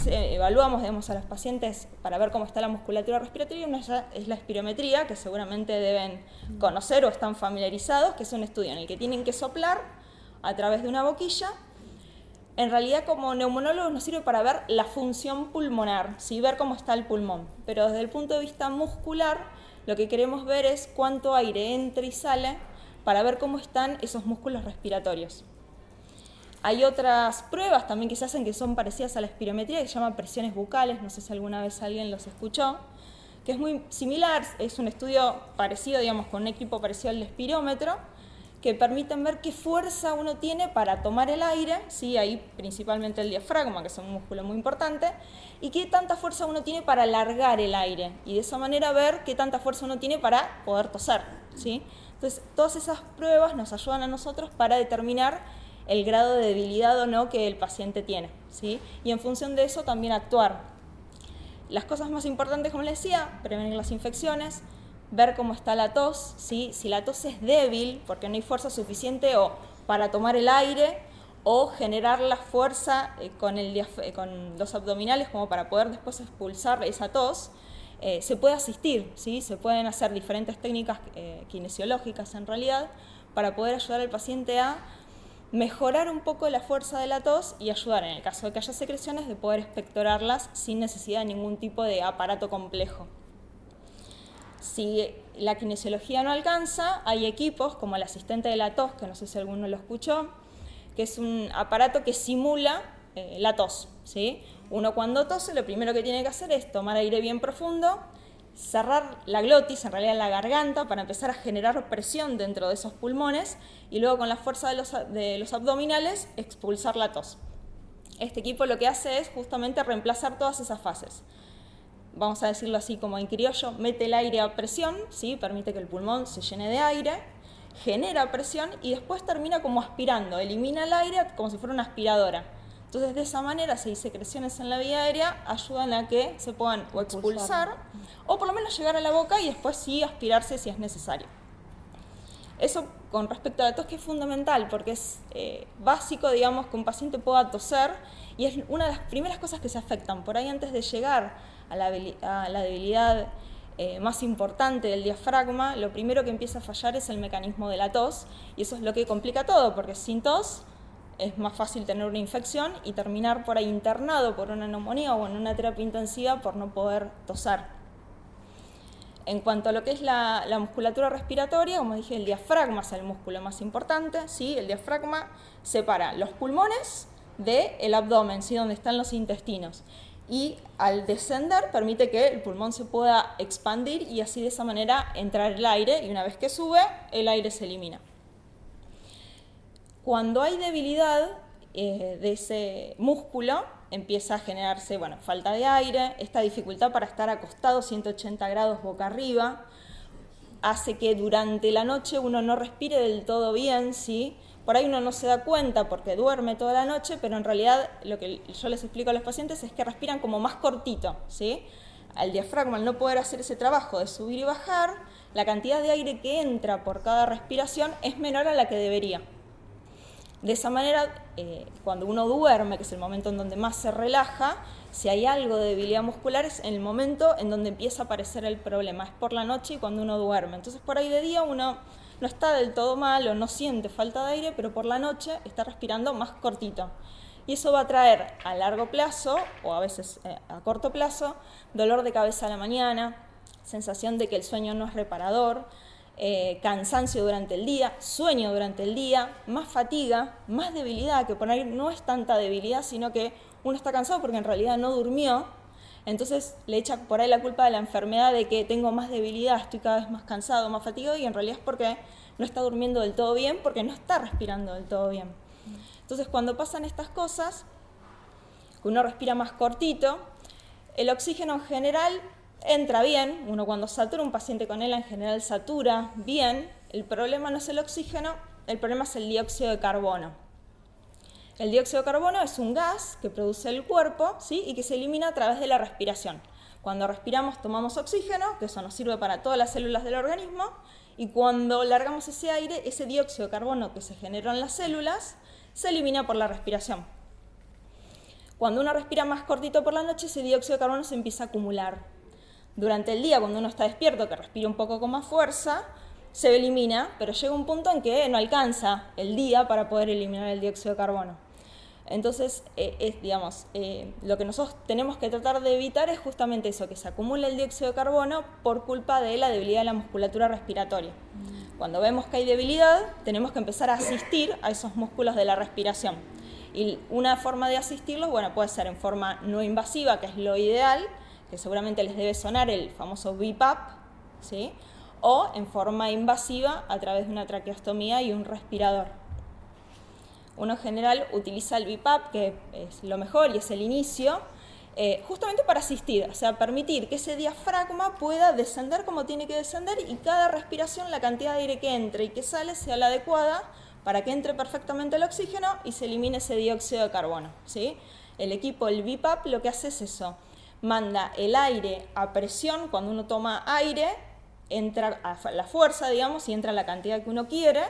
evaluamos, digamos, a los pacientes para ver cómo está la musculatura respiratoria. Una es la espirometría, que seguramente deben conocer o están familiarizados, que es un estudio en el que tienen que soplar a través de una boquilla. En realidad, como neumonólogos nos sirve para ver la función pulmonar, ¿sí? Ver cómo está el pulmón. Pero desde el punto de vista muscular, lo que queremos ver es cuánto aire entra y sale para ver cómo están esos músculos respiratorios. Hay otras pruebas también que se hacen que son parecidas a la espirometría, que se llaman presiones bucales, no sé si alguna vez alguien los escuchó, que es muy similar, es un estudio parecido, digamos, con un equipo parecido al espirómetro, que permiten ver qué fuerza uno tiene para tomar el aire, ¿sí? Ahí principalmente el diafragma, que es un músculo muy importante, y qué tanta fuerza uno tiene para alargar el aire, y de esa manera ver qué tanta fuerza uno tiene para poder toser, ¿sí? Entonces, todas esas pruebas nos ayudan a nosotros para determinar el grado de debilidad o no que el paciente tiene, ¿sí? Y en función de eso también actuar. Las cosas más importantes, como les decía, prevenir las infecciones, ver cómo está la tos, ¿sí? Si la tos es débil, porque no hay fuerza suficiente o para tomar el aire, o generar la fuerza con los abdominales como para poder después expulsar esa tos, se puede asistir, ¿sí? Se pueden hacer diferentes técnicas kinesiológicas en realidad para poder ayudar al paciente a mejorar un poco la fuerza de la tos y ayudar, en el caso de que haya secreciones, de poder expectorarlas sin necesidad de ningún tipo de aparato complejo. Si la kinesiología no alcanza, hay equipos como el asistente de la tos, que no sé si alguno lo escuchó, que es un aparato que simula la tos, ¿sí? Uno cuando tose lo primero que tiene que hacer es tomar aire bien profundo, cerrar la glotis, en realidad la garganta, para empezar a generar presión dentro de esos pulmones y luego con la fuerza de los abdominales expulsar la tos. Este equipo lo que hace es justamente reemplazar todas esas fases. Vamos a decirlo así como en criollo, mete el aire a presión, ¿sí? Permite que el pulmón se llene de aire, genera presión y después termina como aspirando, elimina el aire como si fuera una aspiradora. Entonces, de esa manera, si hay secreciones en la vía aérea, ayudan a que se puedan o expulsar o por lo menos llegar a la boca y después sí aspirarse si es necesario. Eso con respecto a la tos, que es fundamental porque es básico, digamos, que un paciente pueda toser y es una de las primeras cosas que se afectan. Por ahí, antes de llegar a la debilidad más importante del diafragma, lo primero que empieza a fallar es el mecanismo de la tos y eso es lo que complica todo, porque sin tos es más fácil tener una infección y terminar por ahí internado por una neumonía o en una terapia intensiva por no poder toser. en cuanto a lo que es la musculatura respiratoria, como dije, el diafragma es el músculo más importante, ¿sí? El diafragma separa los pulmones del abdomen, ¿sí? Donde están los intestinos. Y al descender permite que el pulmón se pueda expandir y así de esa manera entrar el aire, y una vez que sube, el aire se elimina. Cuando hay debilidad de ese músculo, empieza a generarse, bueno, falta de aire, esta dificultad para estar acostado 180 grados boca arriba, hace que durante la noche uno no respire del todo bien, ¿sí? Por ahí uno no se da cuenta porque duerme toda la noche, pero en realidad lo que yo les explico a los pacientes es que respiran como más cortito, ¿sí? Al diafragma, al no poder hacer ese trabajo de subir y bajar, la cantidad de aire que entra por cada respiración es menor a la que debería. De esa manera, cuando uno duerme, que es el momento en donde más se relaja, si hay algo de debilidad muscular es en el momento en donde empieza a aparecer el problema, es por la noche y cuando uno duerme. Entonces por ahí de día uno no está del todo mal o no siente falta de aire, pero por la noche está respirando más cortito. Y eso va a traer a largo plazo, o a veces a corto plazo, dolor de cabeza a la mañana, sensación de que el sueño no es reparador, cansancio durante el día, sueño durante el día, más fatiga, más debilidad, que por ahí no es tanta debilidad, sino que uno está cansado porque en realidad no durmió, entonces le echa por ahí la culpa de la enfermedad de que tengo más debilidad, estoy cada vez más cansado, más fatigado, y en realidad es porque no está durmiendo del todo bien, porque no está respirando del todo bien. Entonces cuando pasan estas cosas, que uno respira más cortito, el oxígeno en general entra bien, uno cuando satura un paciente con ELA en general satura bien, el problema no es el oxígeno, el problema es el dióxido de carbono. El dióxido de carbono es un gas que produce el cuerpo, ¿sí? Y que se elimina a través de la respiración. Cuando respiramos tomamos oxígeno, que eso nos sirve para todas las células del organismo, y cuando largamos ese aire, ese dióxido de carbono que se generó en las células se elimina por la respiración. Cuando uno respira más cortito por la noche, ese dióxido de carbono se empieza a acumular. Durante el día, cuando uno está despierto, que respira un poco con más fuerza, se elimina, pero llega un punto en que no alcanza el día para poder eliminar el dióxido de carbono. Entonces, lo que nosotros tenemos que tratar de evitar es justamente eso, que se acumule el dióxido de carbono por culpa de la debilidad de la musculatura respiratoria. Cuando vemos que hay debilidad, tenemos que empezar a asistir a esos músculos de la respiración. Y una forma de asistirlos, bueno, puede ser en forma no invasiva, que es lo ideal, que seguramente les debe sonar el famoso BiPAP, ¿sí? O en forma invasiva a través de una traqueostomía y un respirador. Uno en general utiliza el BiPAP, que es lo mejor y es el inicio, justamente para asistir, o sea, permitir que ese diafragma pueda descender como tiene que descender y cada respiración la cantidad de aire que entre y que sale sea la adecuada para que entre perfectamente el oxígeno y se elimine ese dióxido de carbono, ¿sí? El equipo, el BiPAP, lo que hace es eso. Manda el aire a presión, cuando uno toma aire, entra a la fuerza, digamos, y entra la cantidad que uno quiere,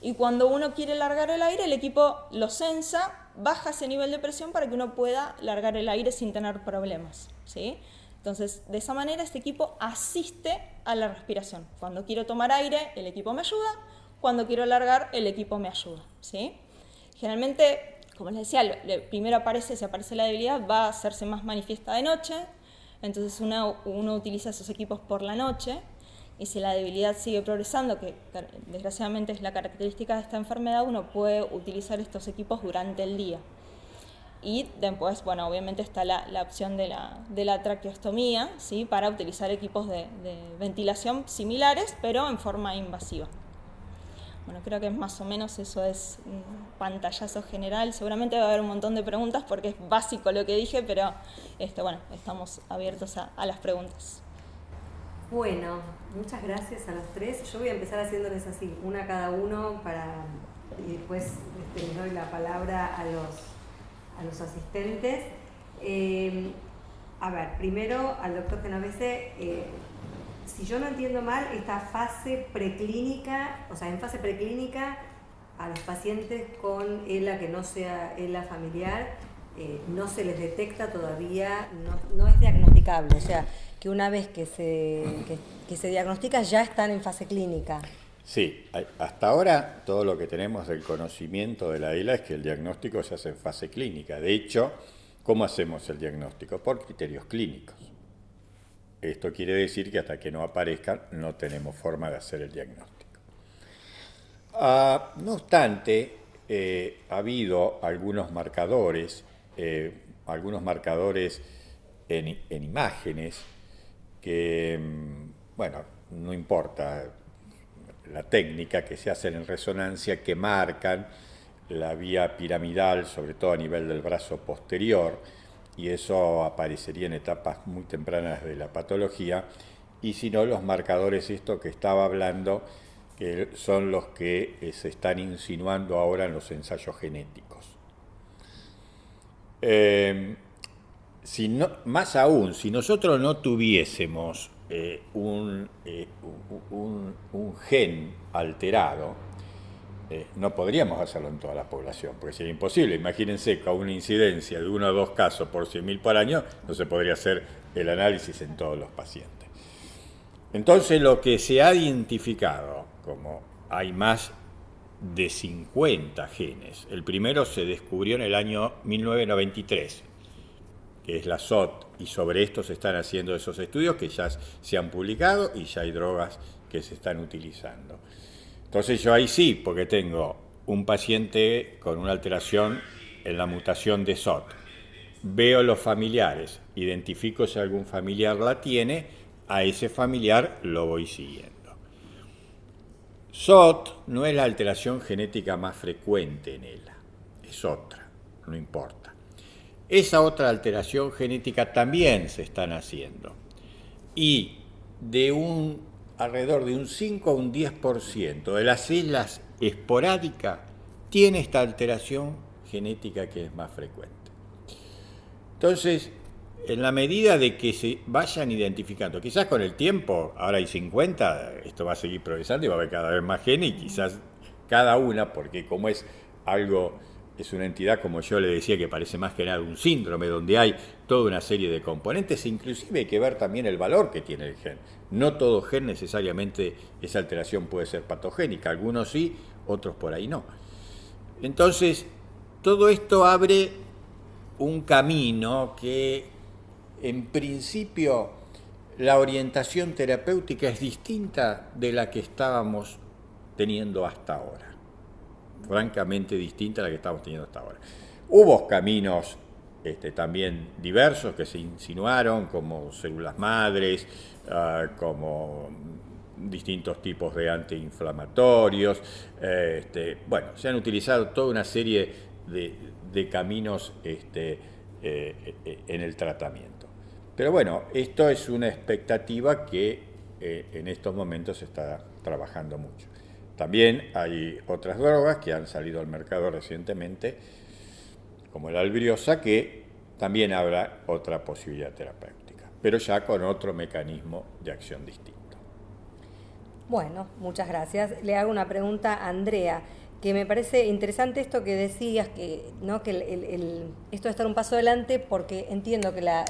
y cuando uno quiere largar el aire, el equipo lo sensa, baja ese nivel de presión para que uno pueda largar el aire sin tener problemas, ¿sí? Entonces, de esa manera, este equipo asiste a la respiración. Cuando quiero tomar aire, el equipo me ayuda, cuando quiero largar, el equipo me ayuda, ¿sí? Generalmente, como les decía, primero si aparece la debilidad, va a hacerse más manifiesta de noche, entonces uno utiliza esos equipos por la noche, y si la debilidad sigue progresando, que desgraciadamente es la característica de esta enfermedad, uno puede utilizar estos equipos durante el día. Y después, bueno, obviamente está la opción de la traqueostomía, ¿sí? Para utilizar equipos de ventilación similares, pero en forma invasiva. Bueno, creo que más o menos eso es un pantallazo general. Seguramente va a haber un montón de preguntas porque es básico lo que dije, pero bueno, estamos abiertos a las preguntas. Bueno, muchas gracias a los tres. Yo voy a empezar haciéndoles así, una a cada uno, y después les doy la palabra a los asistentes. A ver, primero al doctor Genovese. Si yo no entiendo mal, esta fase preclínica, o sea, en fase preclínica, a los pacientes con ELA que no sea ELA familiar, no se les detecta todavía, no es diagnosticable, o sea, que una vez que se diagnostica ya están en fase clínica. Sí, hasta ahora todo lo que tenemos del conocimiento de la ELA es que el diagnóstico se hace en fase clínica. De hecho, ¿cómo hacemos el diagnóstico? Por criterios clínicos. esto quiere decir que hasta que no aparezcan no tenemos forma de hacer el diagnóstico. No obstante, ha habido algunos marcadores en imágenes que, bueno, no importa la técnica, que se hacen en resonancia, que marcan la vía piramidal, sobre todo a nivel del brazo posterior, y eso aparecería en etapas muy tempranas de la patología, y si no, los marcadores, esto que estaba hablando, que son los que se están insinuando ahora en los ensayos genéticos. Más aún, si nosotros no tuviésemos un gen alterado, no podríamos hacerlo en toda la población, porque sería imposible. Imagínense con una incidencia de 1 o 2 casos por 100.000 por año, no se podría hacer el análisis en todos los pacientes. Entonces, lo que se ha identificado, como hay más de 50 genes, el primero se descubrió en el año 1993, que es la SOT, y sobre esto se están haciendo esos estudios que ya se han publicado y ya hay drogas que se están utilizando. Entonces yo ahí sí, porque tengo un paciente con una alteración en la mutación de SOT, veo los familiares, identifico si algún familiar la tiene, a ese familiar lo voy siguiendo. SOT no es la alteración genética más frecuente en ella, es otra, no importa. Esa otra alteración genética también se están haciendo, y alrededor de un 5 a un 10% de las células esporádicas tiene esta alteración genética que es más frecuente. Entonces, en la medida de que se vayan identificando, quizás con el tiempo, ahora hay 50, esto va a seguir progresando y va a haber cada vez más genes, y quizás cada una, porque como es una entidad, como yo le decía, que parece más que nada un síndrome, donde hay toda una serie de componentes, inclusive hay que ver también el valor que tiene el gen. No todo gen necesariamente, esa alteración puede ser patogénica, algunos sí, otros por ahí no. Entonces, todo esto abre un camino que, en principio, la orientación terapéutica es distinta de la que estábamos teniendo hasta ahora. Francamente distinta a la que estamos teniendo hasta ahora. Hubo caminos también diversos que se insinuaron, como células madres, como distintos tipos de antiinflamatorios. Bueno, se han utilizado toda una serie de caminos en el tratamiento. Pero bueno, esto es una expectativa que en estos momentos se está trabajando mucho. También hay otras drogas que han salido al mercado recientemente, como la albriosa, que también habrá otra posibilidad terapéutica, pero ya con otro mecanismo de acción distinto. Bueno, muchas gracias. Le hago una pregunta a Andrea, que me parece interesante esto que decías, que esto de estar un paso adelante, porque entiendo que la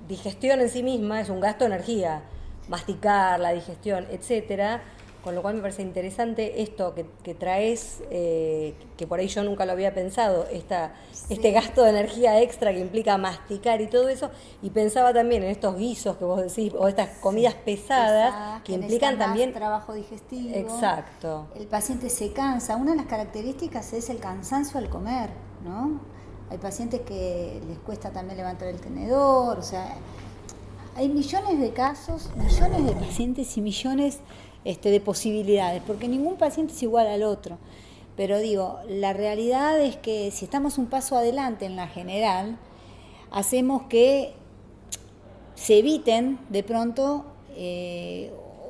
digestión en sí misma es un gasto de energía, masticar, la digestión, etcétera. Con lo cual me parece interesante esto que traes, que por ahí yo nunca lo había pensado, este gasto de energía extra que implica masticar y todo eso, y pensaba también en estos guisos que vos decís, o estas comidas pesadas que implican también trabajo digestivo. Exacto. El paciente se cansa. Una de las características es el cansancio al comer, ¿no? Hay pacientes que les cuesta también levantar el tenedor, o sea, hay millones de casos, millones de pacientes y millones de posibilidades, porque ningún paciente es igual al otro. Pero digo, la realidad es que si estamos un paso adelante en la general, hacemos que se eviten de pronto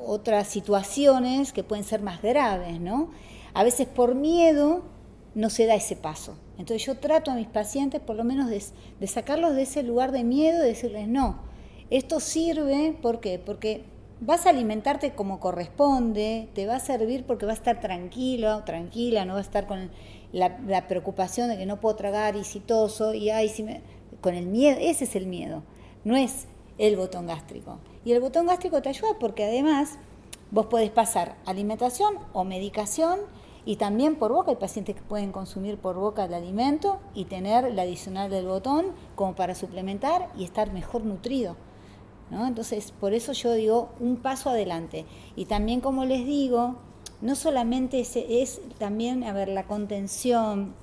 otras situaciones que pueden ser más graves, ¿no? A veces por miedo no se da ese paso. Entonces yo trato a mis pacientes por lo menos de sacarlos de ese lugar de miedo, de decirles no, esto sirve, ¿por qué? Porque vas a alimentarte como corresponde, te va a servir porque vas a estar tranquilo, tranquila, no vas a estar con la preocupación de que no puedo tragar y si toso, y con el miedo. Ese es el miedo, no es el botón gástrico. Y el botón gástrico te ayuda porque además vos podés pasar alimentación o medicación, y también por boca. Hay pacientes que pueden consumir por boca el alimento y tener la adicional del botón como para suplementar y estar mejor nutrido. ¿no? Entonces, por eso yo digo un paso adelante. Y también, como les digo, no solamente es también, a ver, la contención,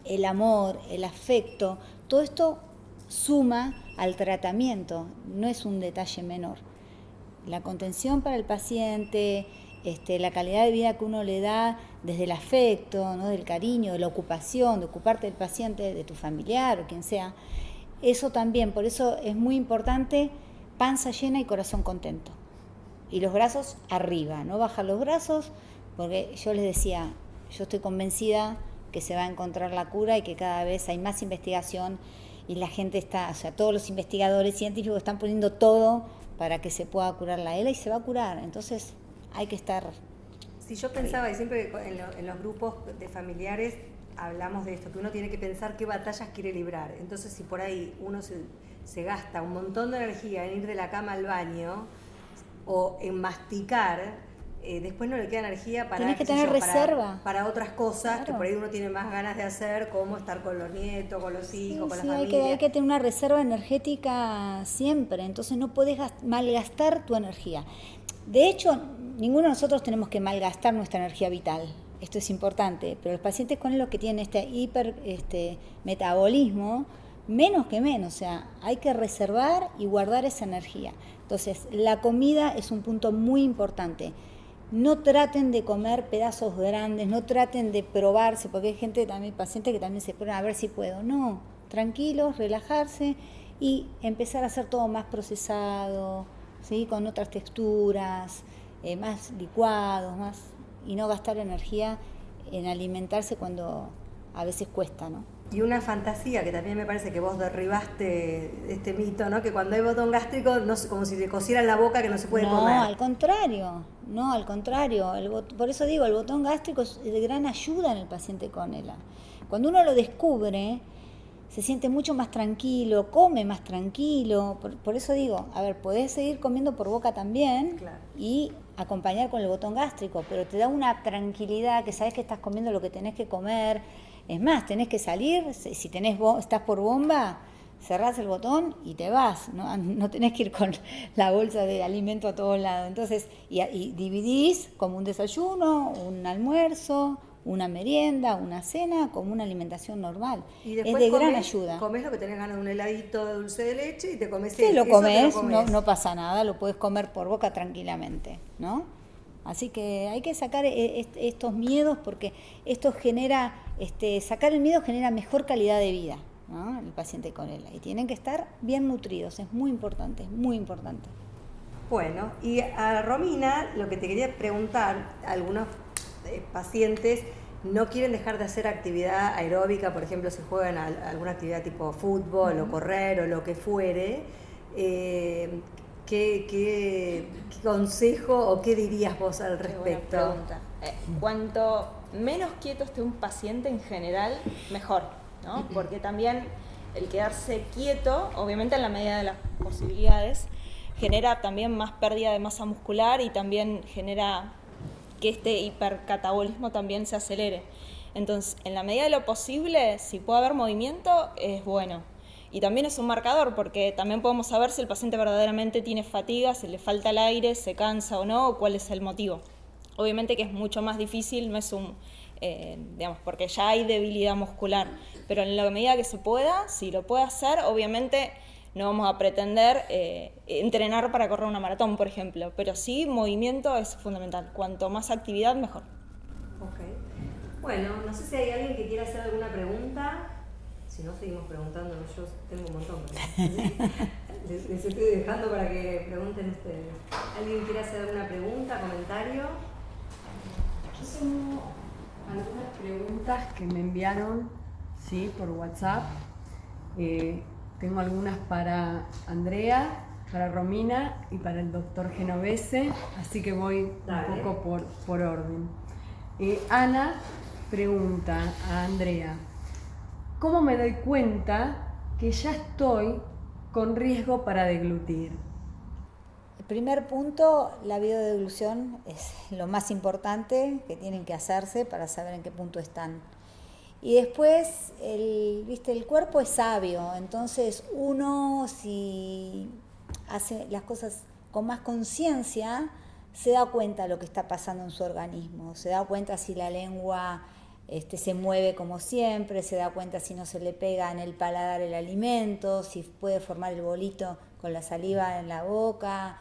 el amor, el afecto, todo esto suma al tratamiento, no es un detalle menor. La contención para el paciente, la calidad de vida que uno le da desde el afecto, ¿no? Del cariño, de la ocupación, de ocuparte del paciente, de tu familiar o quien sea, eso también, por eso es muy importante panza llena y corazón contento. Y los brazos arriba, no bajar los brazos, porque yo les decía, yo estoy convencida que se va a encontrar la cura y que cada vez hay más investigación y la gente está, o sea, todos los investigadores científicos están poniendo todo para que se pueda curar la ELA y se va a curar. Entonces hay que estar... Sí, yo pensaba, y siempre en los grupos de familiares hablamos de esto, que uno tiene que pensar qué batallas quiere librar. Entonces, si por ahí uno se gasta un montón de energía en ir de la cama al baño o en masticar, después no le queda energía para, Tienes que tener reserva. Para otras cosas, Claro. que por ahí uno tiene más ganas de hacer, como estar con los nietos, con los hijos, con la familia. Hay que tener una reserva energética siempre, entonces no podés malgastar tu energía. De hecho, ninguno de nosotros tenemos que malgastar nuestra energía vital. Esto es importante, pero los pacientes con los que tienen metabolismo, menos que menos, o sea, hay que reservar y guardar esa energía. Entonces, la comida es un punto muy importante. No traten de comer pedazos grandes, no traten de probarse, porque hay gente también, pacientes que también se prueban a ver si puedo. No, tranquilos, relajarse y empezar a hacer todo más procesado, ¿sí? Con otras texturas, más licuados, y no gastar energía en alimentarse cuando a veces cuesta, ¿no? Y una fantasía que también me parece que vos derribaste este mito, ¿no? Que cuando hay botón gástrico, no, como si te cosieran la boca, que no se puede comer. No, al contrario. Por eso digo, el botón gástrico es de gran ayuda en el paciente con ELA. Cuando uno lo descubre, se siente mucho más tranquilo, come más tranquilo. Por eso digo, a ver, podés seguir comiendo por boca también, claro, y acompañar con el botón gástrico, pero te da una tranquilidad que sabes que estás comiendo lo que tenés que comer. Es más, tenés que salir, si estás por bomba, cerrás el botón y te vas, no tenés que ir con la bolsa de alimento a todos lados. Entonces, y dividís como un desayuno, un almuerzo, una merienda, una cena, como una alimentación normal. Y es después de gran ayuda. Comés lo que tenés ganas de un heladito de dulce de leche y te comes Sí, eso. lo comes, Te lo comes. no pasa nada, lo puedes comer por boca tranquilamente, ¿no? Así que hay que sacar estos miedos porque esto genera, sacar el miedo genera mejor calidad de vida, ¿no? El paciente con ELA. Y tienen que estar bien nutridos, es muy importante, muy importante. Bueno, y a Romina, lo que te quería preguntar, algunos pacientes no quieren dejar de hacer actividad aeróbica, por ejemplo, si juegan a alguna actividad tipo fútbol o correr o lo que fuere. ¿Qué consejo o qué dirías vos al respecto? Qué buena pregunta. Cuanto menos quieto esté un paciente en general, mejor, ¿no? Porque también el quedarse quieto, obviamente en la medida de las posibilidades, genera también más pérdida de masa muscular y también genera que este hipercatabolismo también se acelere. Entonces, en la medida de lo posible, si puede haber movimiento, es bueno. Y también es un marcador, porque también podemos saber si el paciente verdaderamente tiene fatiga, si le falta el aire, se cansa o no, o cuál es el motivo. Obviamente que es mucho más difícil, no es porque ya hay debilidad muscular, pero en la medida que se pueda, si lo puede hacer, obviamente no vamos a pretender entrenar para correr una maratón, por ejemplo, pero sí movimiento es fundamental. Cuanto más actividad, mejor. Ok. Bueno, no sé si hay alguien que quiera hacer alguna pregunta. Si no, seguimos preguntando. Yo tengo un montón. Les estoy dejando para que pregunten ustedes. ¿Alguien quiere hacer alguna pregunta, comentario? Yo tengo algunas preguntas que me enviaron, sí, por WhatsApp. Tengo algunas para Andrea, para Romina y para el doctor Genovese, así que voy Dale. un poco por orden. Ana pregunta a Andrea, ¿cómo me doy cuenta que ya estoy con riesgo para deglutir? El primer punto, la biodeglución es lo más importante que tienen que hacerse para saber en qué punto están. Y después, el cuerpo es sabio, entonces uno si hace las cosas con más conciencia, se da cuenta de lo que está pasando en su organismo, se da cuenta si la lengua se mueve como siempre, se da cuenta si no se le pega en el paladar el alimento, si puede formar el bolito con la saliva en la boca.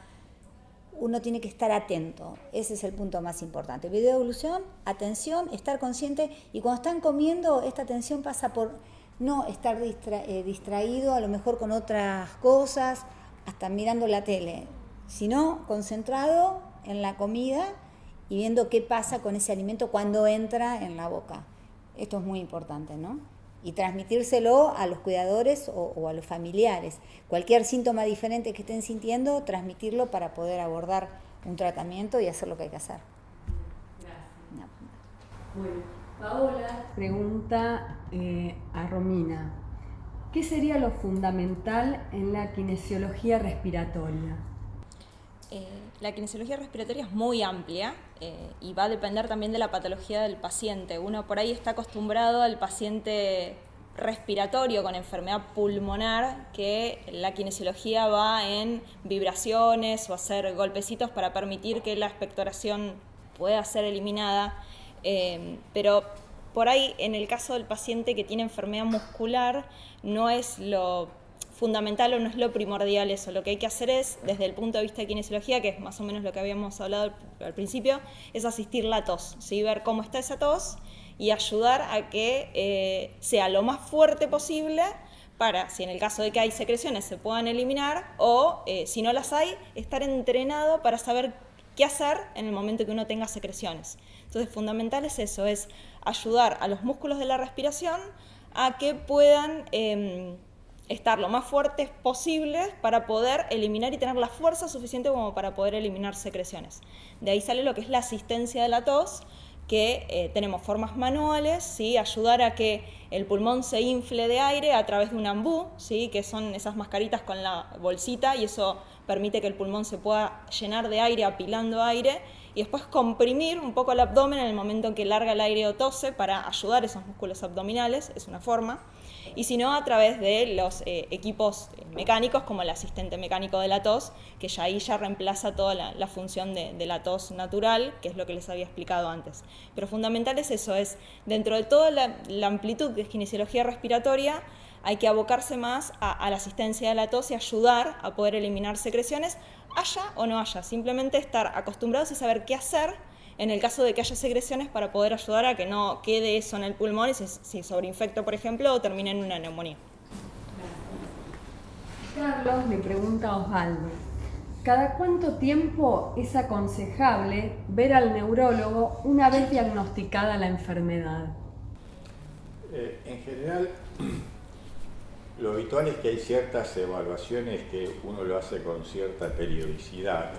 Uno tiene que estar atento, ese es el punto más importante. Videoevolución, atención, estar consciente, y cuando están comiendo, esta atención pasa por no estar distraído a lo mejor con otras cosas, hasta mirando la tele, sino concentrado en la comida y viendo qué pasa con ese alimento cuando entra en la boca. Esto es muy importante, ¿no? Y transmitírselo a los cuidadores o a los familiares. Cualquier síntoma diferente que estén sintiendo, transmitirlo para poder abordar un tratamiento y hacer lo que hay que hacer. Gracias. Bueno, Paola pregunta a Romina, ¿qué sería lo fundamental en la kinesiología respiratoria? La kinesiología respiratoria es muy amplia y va a depender también de la patología del paciente. Uno por ahí está acostumbrado al paciente respiratorio con enfermedad pulmonar, que la kinesiología va en vibraciones o hacer golpecitos para permitir que la expectoración pueda ser eliminada, pero por ahí en el caso del paciente que tiene enfermedad muscular no es lo fundamental o no es lo primordial eso. Lo que hay que hacer es, desde el punto de vista de kinesiología, que es más o menos lo que habíamos hablado al principio, es asistir la tos, ¿sí? Ver cómo está esa tos y ayudar a que sea lo más fuerte posible para, si en el caso de que hay secreciones, se puedan eliminar, o si no las hay, estar entrenado para saber qué hacer en el momento que uno tenga secreciones. Entonces, fundamental es eso, es ayudar a los músculos de la respiración a que puedan estar lo más fuertes posibles para poder eliminar y tener la fuerza suficiente como para poder eliminar secreciones. De ahí sale lo que es la asistencia de la tos, que tenemos formas manuales, ¿sí? Ayudar a que el pulmón se infle de aire a través de un ambú, ¿sí? Que son esas mascaritas con la bolsita, y eso permite que el pulmón se pueda llenar de aire apilando aire, y después comprimir un poco el abdomen en el momento en que larga el aire o tose para ayudar a esos músculos abdominales, es una forma. Y si no, a través de los equipos mecánicos, como el asistente mecánico de la tos, que ya ahí ya reemplaza toda la función de la tos natural, que es lo que les había explicado antes. Pero fundamental es eso, es dentro de toda la amplitud de kinesiología respiratoria, hay que abocarse más a la asistencia de la tos y ayudar a poder eliminar secreciones, haya o no haya. Simplemente estar acostumbrados y saber qué hacer en el caso de que haya secreciones para poder ayudar a que no quede eso en el pulmón y se sobreinfecte, por ejemplo, o termine en una neumonía. Carlos le pregunta a Osvaldo, ¿cada cuánto tiempo es aconsejable ver al neurólogo una vez diagnosticada la enfermedad? En general, lo habitual es que hay ciertas evaluaciones que uno lo hace con cierta periodicidad,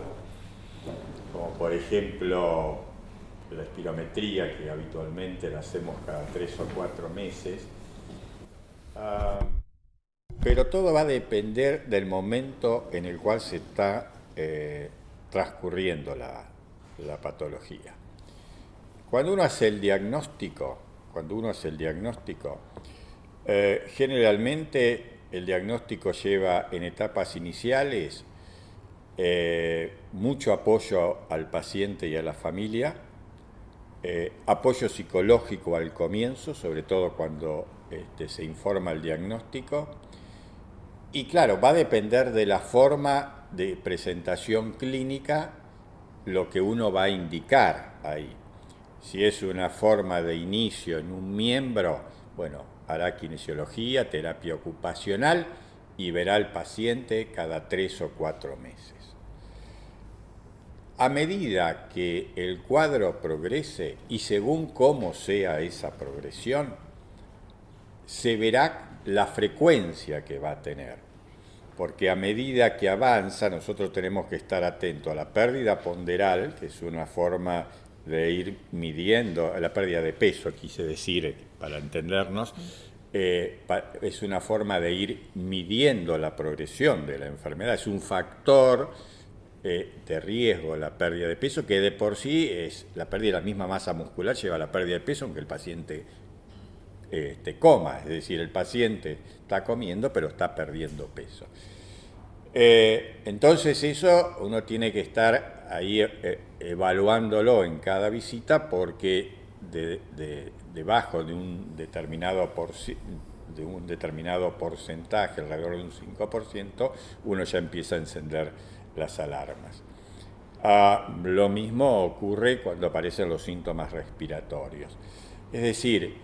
como por ejemplo la espirometría, que habitualmente la hacemos cada 3 o 4 meses. Pero todo va a depender del momento en el cual se está transcurriendo la patología. Cuando uno hace el diagnóstico, generalmente el diagnóstico lleva en etapas iniciales mucho apoyo al paciente y a la familia, apoyo psicológico al comienzo, sobre todo cuando se informa el diagnóstico, y claro, va a depender de la forma de presentación clínica lo que uno va a indicar ahí. Si es una forma de inicio en un miembro, bueno, hará kinesiología, terapia ocupacional y verá al paciente cada 3 o 4 meses. A medida que el cuadro progrese y según cómo sea esa progresión, se verá la frecuencia que va a tener. Porque a medida que avanza, nosotros tenemos que estar atentos a la pérdida ponderal, que es una forma de ir midiendo, la pérdida de peso, quise decir, para entendernos, es una forma de ir midiendo la progresión de la enfermedad, es un factor de riesgo la pérdida de peso, que de por sí es la pérdida de la misma masa muscular, lleva a la pérdida de peso aunque el paciente coma, es decir, el paciente está comiendo pero está perdiendo peso. Entonces eso uno tiene que estar ahí evaluándolo en cada visita, porque debajo de un determinado porcentaje, alrededor de un 5%, uno ya empieza a encender las alarmas. Lo mismo ocurre cuando aparecen los síntomas respiratorios. Es decir,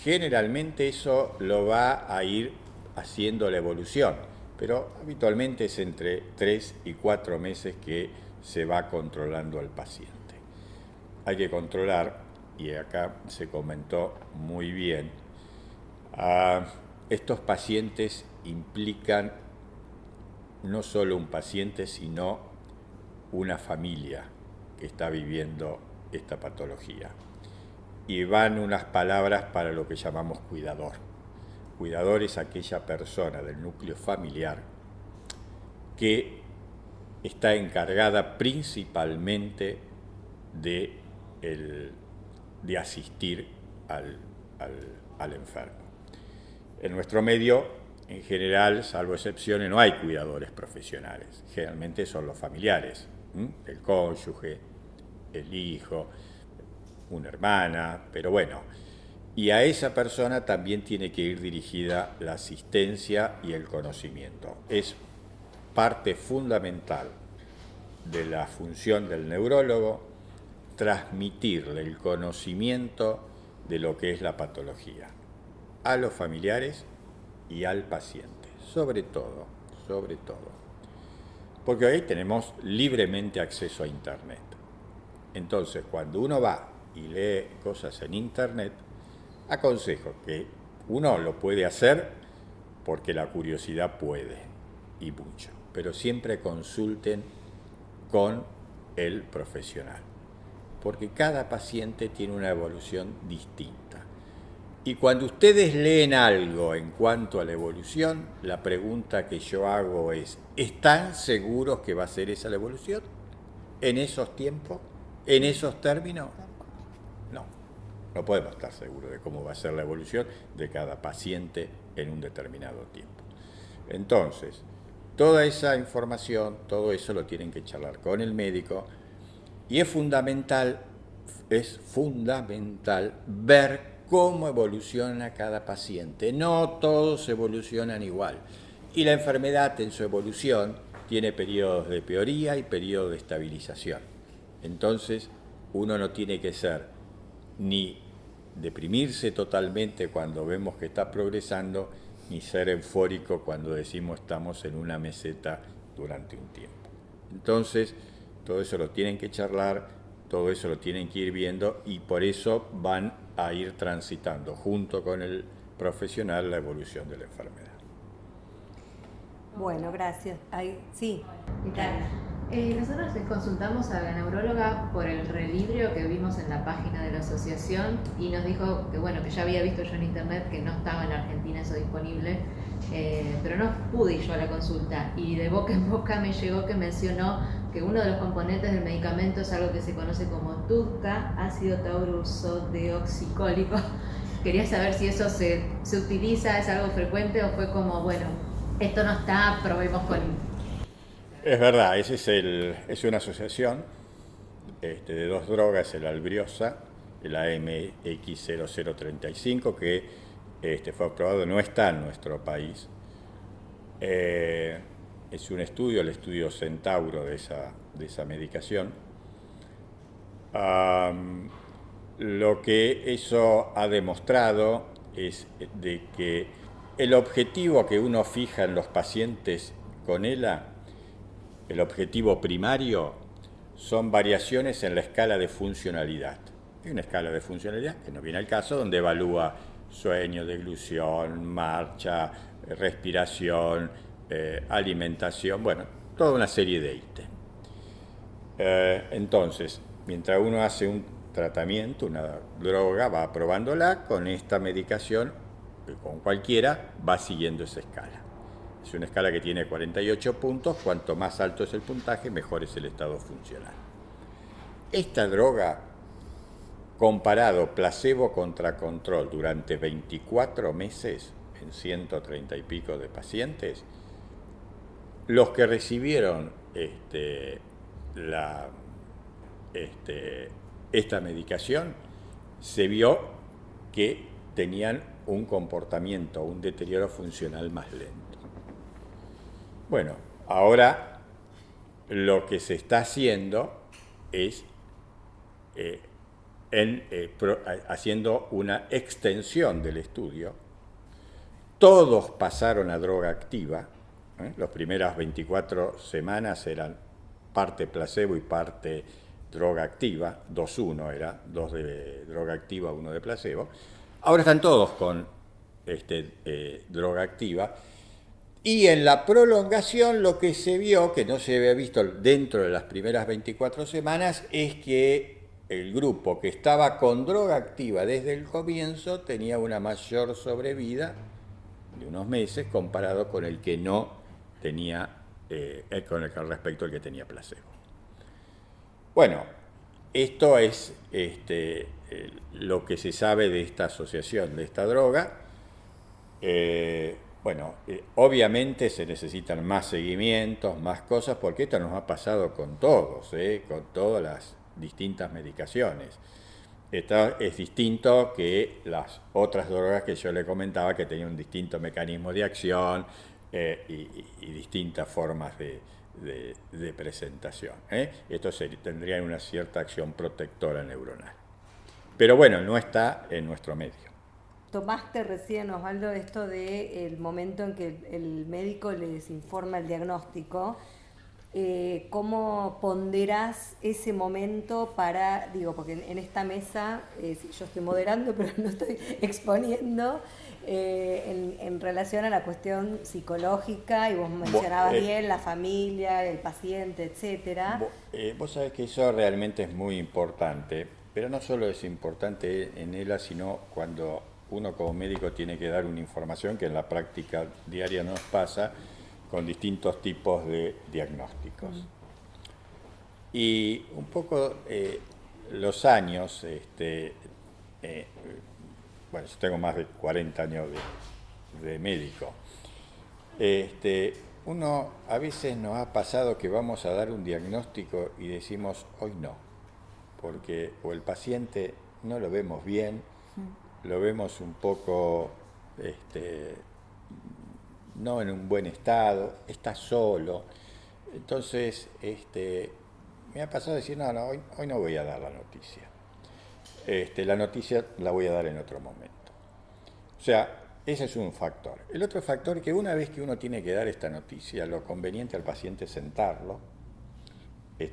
generalmente eso lo va a ir haciendo la evolución, pero habitualmente es entre 3 y 4 meses que se va controlando al paciente. Hay que controlar, y acá se comentó muy bien, estos pacientes implican no solo un paciente, sino una familia que está viviendo esta patología. Y van unas palabras para lo que llamamos cuidador. Cuidador es aquella persona del núcleo familiar que está encargada principalmente de asistir al enfermo. En nuestro medio, en general, salvo excepciones, no hay cuidadores profesionales. Generalmente son los familiares, el cónyuge, el hijo, una hermana, pero bueno. Y a esa persona también tiene que ir dirigida la asistencia y el conocimiento. Es parte fundamental de la función del neurólogo transmitirle el conocimiento de lo que es la patología a los familiares y al paciente, sobre todo, porque hoy tenemos libremente acceso a Internet. Entonces, cuando uno va y lee cosas en Internet, aconsejo que uno lo puede hacer porque la curiosidad puede, y mucho, pero siempre consulten con el profesional, porque cada paciente tiene una evolución distinta. Y cuando ustedes leen algo en cuanto a la evolución, la pregunta que yo hago es: ¿están seguros que va a ser esa la evolución? ¿En esos tiempos? ¿En esos términos? No podemos estar seguros de cómo va a ser la evolución de cada paciente en un determinado tiempo. Entonces, toda esa información, todo eso lo tienen que charlar con el médico, y es fundamental ver cómo evoluciona cada paciente. No todos evolucionan igual. Y la enfermedad en su evolución tiene periodos de peoría y periodos de estabilización. Entonces, uno no tiene que ser ni deprimirse totalmente cuando vemos que está progresando, ni ser eufórico cuando decimos estamos en una meseta durante un tiempo. Entonces, todo eso lo tienen que charlar, todo eso lo tienen que ir viendo, y por eso van a ir transitando junto con el profesional la evolución de la enfermedad. Bueno, gracias. Sí. Nosotros les consultamos a la neuróloga por el relibrio que vimos en la página de la asociación, y nos dijo que bueno, que ya había visto yo en internet que no estaba en Argentina eso disponible, pero no pude ir yo a la consulta, y de boca en boca me llegó que mencionó que uno de los componentes del medicamento es algo que se conoce como TUDCA, ácido taurursodeoxicólico. Quería saber si eso se utiliza, es algo frecuente, o fue como, bueno, esto no está, probemos con... Es verdad, es una asociación de dos drogas, el Albriosa, el AMX0035, que fue aprobado, no está en nuestro país. Es un estudio, el estudio Centauro de esa medicación. Lo que eso ha demostrado es de que el objetivo que uno fija en los pacientes con ELA, el objetivo primario, son variaciones en la escala de funcionalidad. Hay una escala de funcionalidad, que no viene al caso, donde evalúa sueño, deglución, marcha, respiración, alimentación, bueno, toda una serie de ítems. Entonces, mientras uno hace un tratamiento, una droga, va probándola con esta medicación, con cualquiera, va siguiendo esa escala. Es una escala que tiene 48 puntos, cuanto más alto es el puntaje, mejor es el estado funcional. Esta droga, comparado placebo contra control durante 24 meses en 130 y pico de pacientes, los que recibieron esta medicación, se vio que tenían un comportamiento, un deterioro funcional más lento. Bueno, ahora lo que se está haciendo es haciendo una extensión del estudio. Todos pasaron a droga activa. Las primeras 24 semanas eran parte placebo y parte droga activa, 2-1 era, 2 de droga activa, 1 de placebo. Ahora están todos con droga activa. Y en la prolongación lo que se vio, que no se había visto dentro de las primeras 24 semanas, es que el grupo que estaba con droga activa desde el comienzo tenía una mayor sobrevida de unos meses comparado con el que no tenía, con respecto al que tenía placebo. Bueno, esto es lo que se sabe de esta asociación, de esta droga. Obviamente se necesitan más seguimientos, más cosas, porque esto nos ha pasado con todos, con todas las distintas medicaciones. Esto es distinto que las otras drogas que yo le comentaba, que tenían un distinto mecanismo de acción y distintas formas de presentación. Esto tendría una cierta acción protectora neuronal. Pero bueno, no está en nuestro medio. Tomaste recién, Osvaldo, esto del momento en que el médico les informa el diagnóstico. ¿Cómo ponderás ese momento para, porque en esta mesa, yo estoy moderando, pero no estoy exponiendo, en relación a la cuestión psicológica, y vos mencionabas bien la familia, el paciente, etcétera? Vos sabés que eso realmente es muy importante, pero no solo es importante en ELA, sino cuando uno como médico tiene que dar una información que en la práctica diaria nos pasa con distintos tipos de diagnósticos. Y un poco los años, yo tengo más de 40 años de médico, uno a veces nos ha pasado que vamos a dar un diagnóstico y decimos hoy no, porque o el paciente no lo vemos bien, lo vemos un poco no en un buen estado, está solo. Entonces, me ha pasado decir, hoy no voy a dar la noticia. La noticia la voy a dar en otro momento. O sea, ese es un factor. El otro factor es que una vez que uno tiene que dar esta noticia, lo conveniente al paciente es sentarlo, que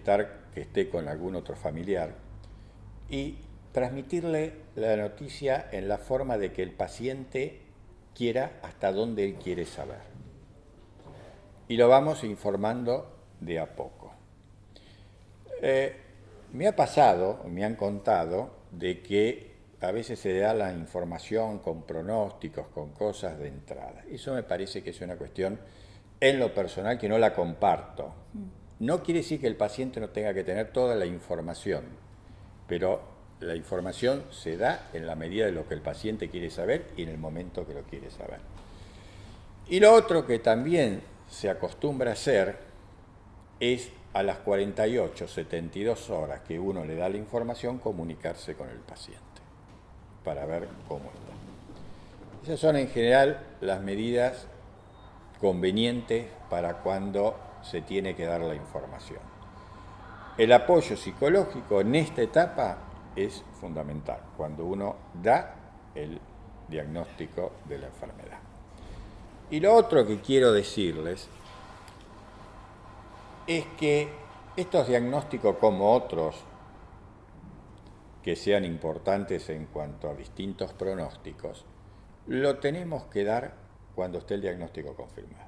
esté con algún otro familiar y transmitirle la noticia en la forma de que el paciente quiera hasta dónde él quiere saber. Y lo vamos informando de a poco. Me ha pasado, me han contado, de que a veces se da la información con pronósticos, con cosas de entrada. Eso me parece que es una cuestión, en lo personal, que no la comparto. No quiere decir que el paciente no tenga que tener toda la información, pero la información se da en la medida de lo que el paciente quiere saber y en el momento que lo quiere saber. Y lo otro que también se acostumbra a hacer es a las 48, 72 horas que uno le da la información, comunicarse con el paciente para ver cómo está. Esas son en general las medidas convenientes para cuando se tiene que dar la información. El apoyo psicológico en esta etapa es fundamental, cuando uno da el diagnóstico de la enfermedad. Y lo otro que quiero decirles es que estos diagnósticos, como otros que sean importantes en cuanto a distintos pronósticos, lo tenemos que dar cuando esté el diagnóstico confirmado.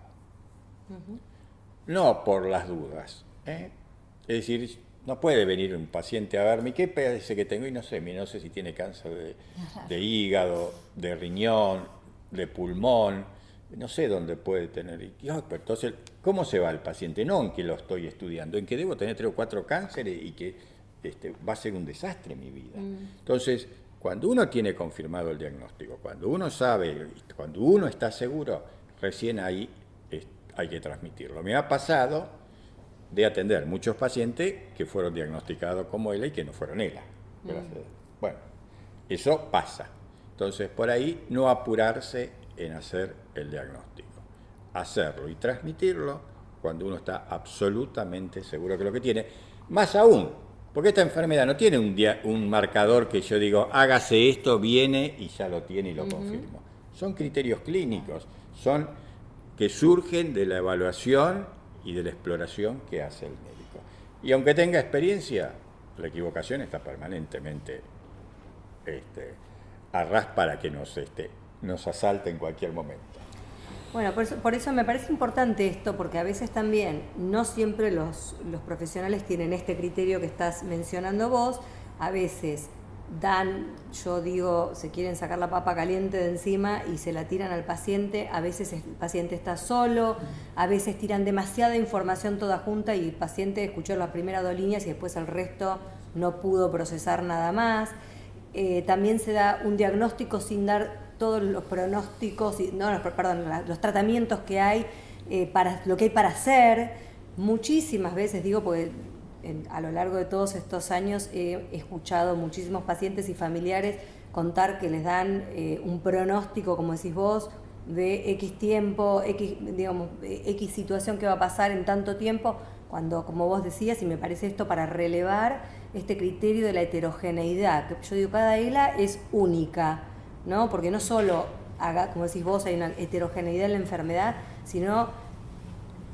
No por las dudas. Es decir, no puede venir un paciente a verme, ¿qué parece que tengo? Y no sé si tiene cáncer de hígado, de riñón, de pulmón, no sé dónde puede tener. Pero entonces, ¿cómo se va el paciente? No en que lo estoy estudiando, en que debo tener 3 o 4 cánceres y que va a ser un desastre mi vida. Entonces, cuando uno tiene confirmado el diagnóstico, cuando uno sabe, cuando uno está seguro, recién ahí hay que transmitirlo. Me ha pasado de atender muchos pacientes que fueron diagnosticados como ELA y que no fueron ELA. Bueno, eso pasa. Entonces, por ahí no apurarse en hacer el diagnóstico. Hacerlo y transmitirlo cuando uno está absolutamente seguro que lo que tiene. Más aún, porque esta enfermedad no tiene un marcador que yo digo, hágase esto, viene y ya lo tiene y lo confirmo. Son criterios clínicos, son que surgen de la evaluación y de la exploración que hace el médico. Y aunque tenga experiencia, la equivocación está permanentemente a ras para que nos asalte en cualquier momento. Bueno, por eso me parece importante esto, porque a veces también no siempre los profesionales tienen este criterio que estás mencionando vos. A veces yo digo, se quieren sacar la papa caliente de encima y se la tiran al paciente. A veces el paciente está solo, a veces tiran demasiada información toda junta y el paciente escuchó las primeras 2 líneas y después el resto no pudo procesar nada más. También se da un diagnóstico sin dar todos los pronósticos, los tratamientos que hay, para lo que hay para hacer. Muchísimas veces, digo, porque a lo largo de todos estos años he escuchado muchísimos pacientes y familiares contar que les dan un pronóstico, como decís vos, de X tiempo, X situación que va a pasar en tanto tiempo, cuando, como vos decías, y me parece esto para relevar este criterio de la heterogeneidad, que yo digo, cada ELA es única, ¿no? Porque no solo, como decís vos, hay una heterogeneidad en la enfermedad, sino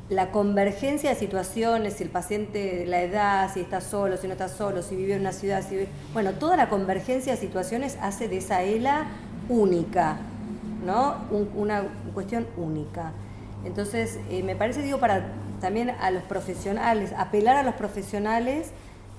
la convergencia de situaciones, si el paciente, la edad, si está solo, si no está solo, si vive en una ciudad, bueno, toda la convergencia de situaciones hace de esa ELA única, ¿no? Una cuestión única. Entonces, me parece, digo, para también a los profesionales, apelar a los profesionales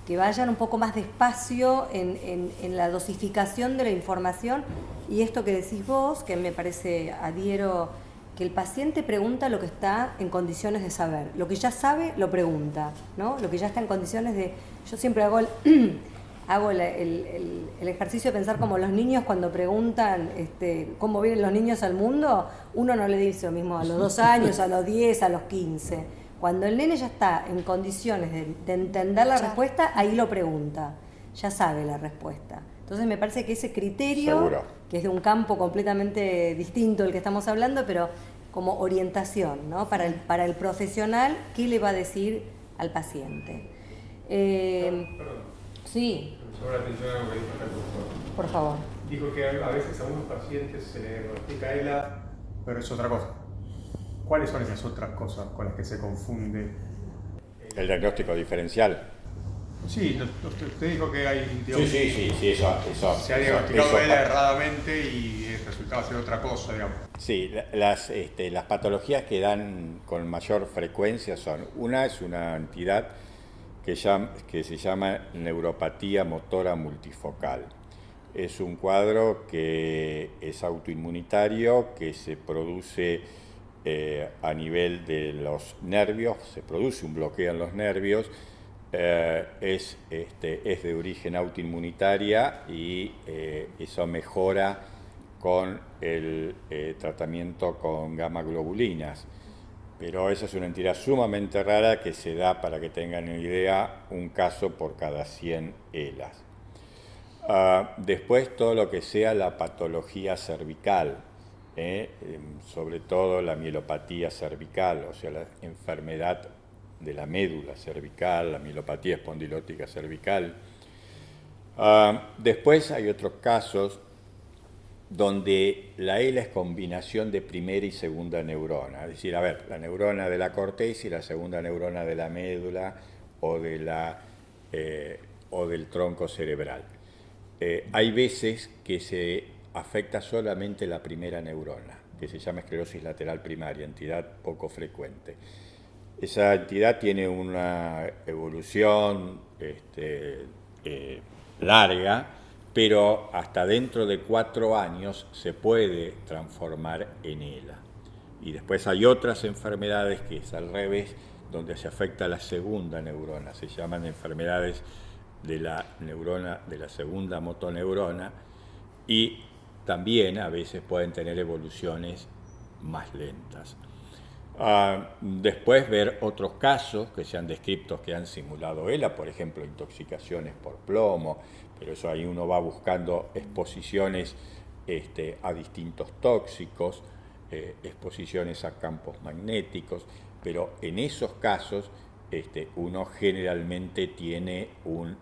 que vayan un poco más despacio en la dosificación de la información, y esto que decís vos, que me parece, adhiero, que el paciente pregunta lo que está en condiciones de saber. Lo que ya sabe, lo pregunta, ¿no? Lo que ya está en condiciones de... Yo siempre hago el ejercicio de pensar como los niños cuando preguntan cómo vienen los niños al mundo, uno no le dice lo mismo a los 2 años, a los 10, a los 15. Cuando el nene ya está en condiciones de entender la respuesta, ahí lo pregunta, ya sabe la respuesta. Entonces me parece que ese criterio, seguro, que es de un campo completamente distinto del que estamos hablando, pero como orientación, ¿no? Para el profesional, ¿qué le va a decir al paciente? Perdón. Sí. Me llamó la atención algo que dijo acá el doctor. Por favor. Dijo que a veces a algunos pacientes se le diagnostica ELA, pero es otra cosa. ¿Cuáles son esas otras cosas con las que se confunde? El diagnóstico diferencial. Sí, usted dijo que hay... Digamos, Sí, eso. Se ha diagnosticado eso, ELA erradamente y el resultado va a ser otra cosa, digamos. Sí, las patologías que dan con mayor frecuencia son, una es una entidad que se llama neuropatía motora multifocal. Es un cuadro que es autoinmunitario, que se produce a nivel de los nervios, se produce un bloqueo en los nervios, es de origen autoinmunitaria y eso mejora con el tratamiento con gamma globulinas. Pero esa es una entidad sumamente rara que se da, para que tengan una idea, un caso por cada 100 ELAs. Después todo lo que sea la patología cervical, sobre todo la mielopatía cervical, o sea, la enfermedad de la médula cervical, la mielopatía espondilótica cervical. Después hay otros casos donde la ELA es combinación de primera y segunda neurona, es decir, la neurona de la corteza y la segunda neurona de la médula o del tronco cerebral. Hay veces que se afecta solamente la primera neurona, que se llama esclerosis lateral primaria, entidad poco frecuente. Esa entidad tiene una evolución larga, pero hasta dentro de 4 años se puede transformar en ELA. Y después hay otras enfermedades que es al revés, donde se afecta la segunda neurona, se llaman enfermedades de la neurona, de la segunda motoneurona, y también a veces pueden tener evoluciones más lentas. Después ver otros casos que se han descrito que han simulado ELA, por ejemplo, intoxicaciones por plomo, pero eso ahí uno va buscando exposiciones a distintos tóxicos, exposiciones a campos magnéticos, pero en esos casos uno generalmente tiene un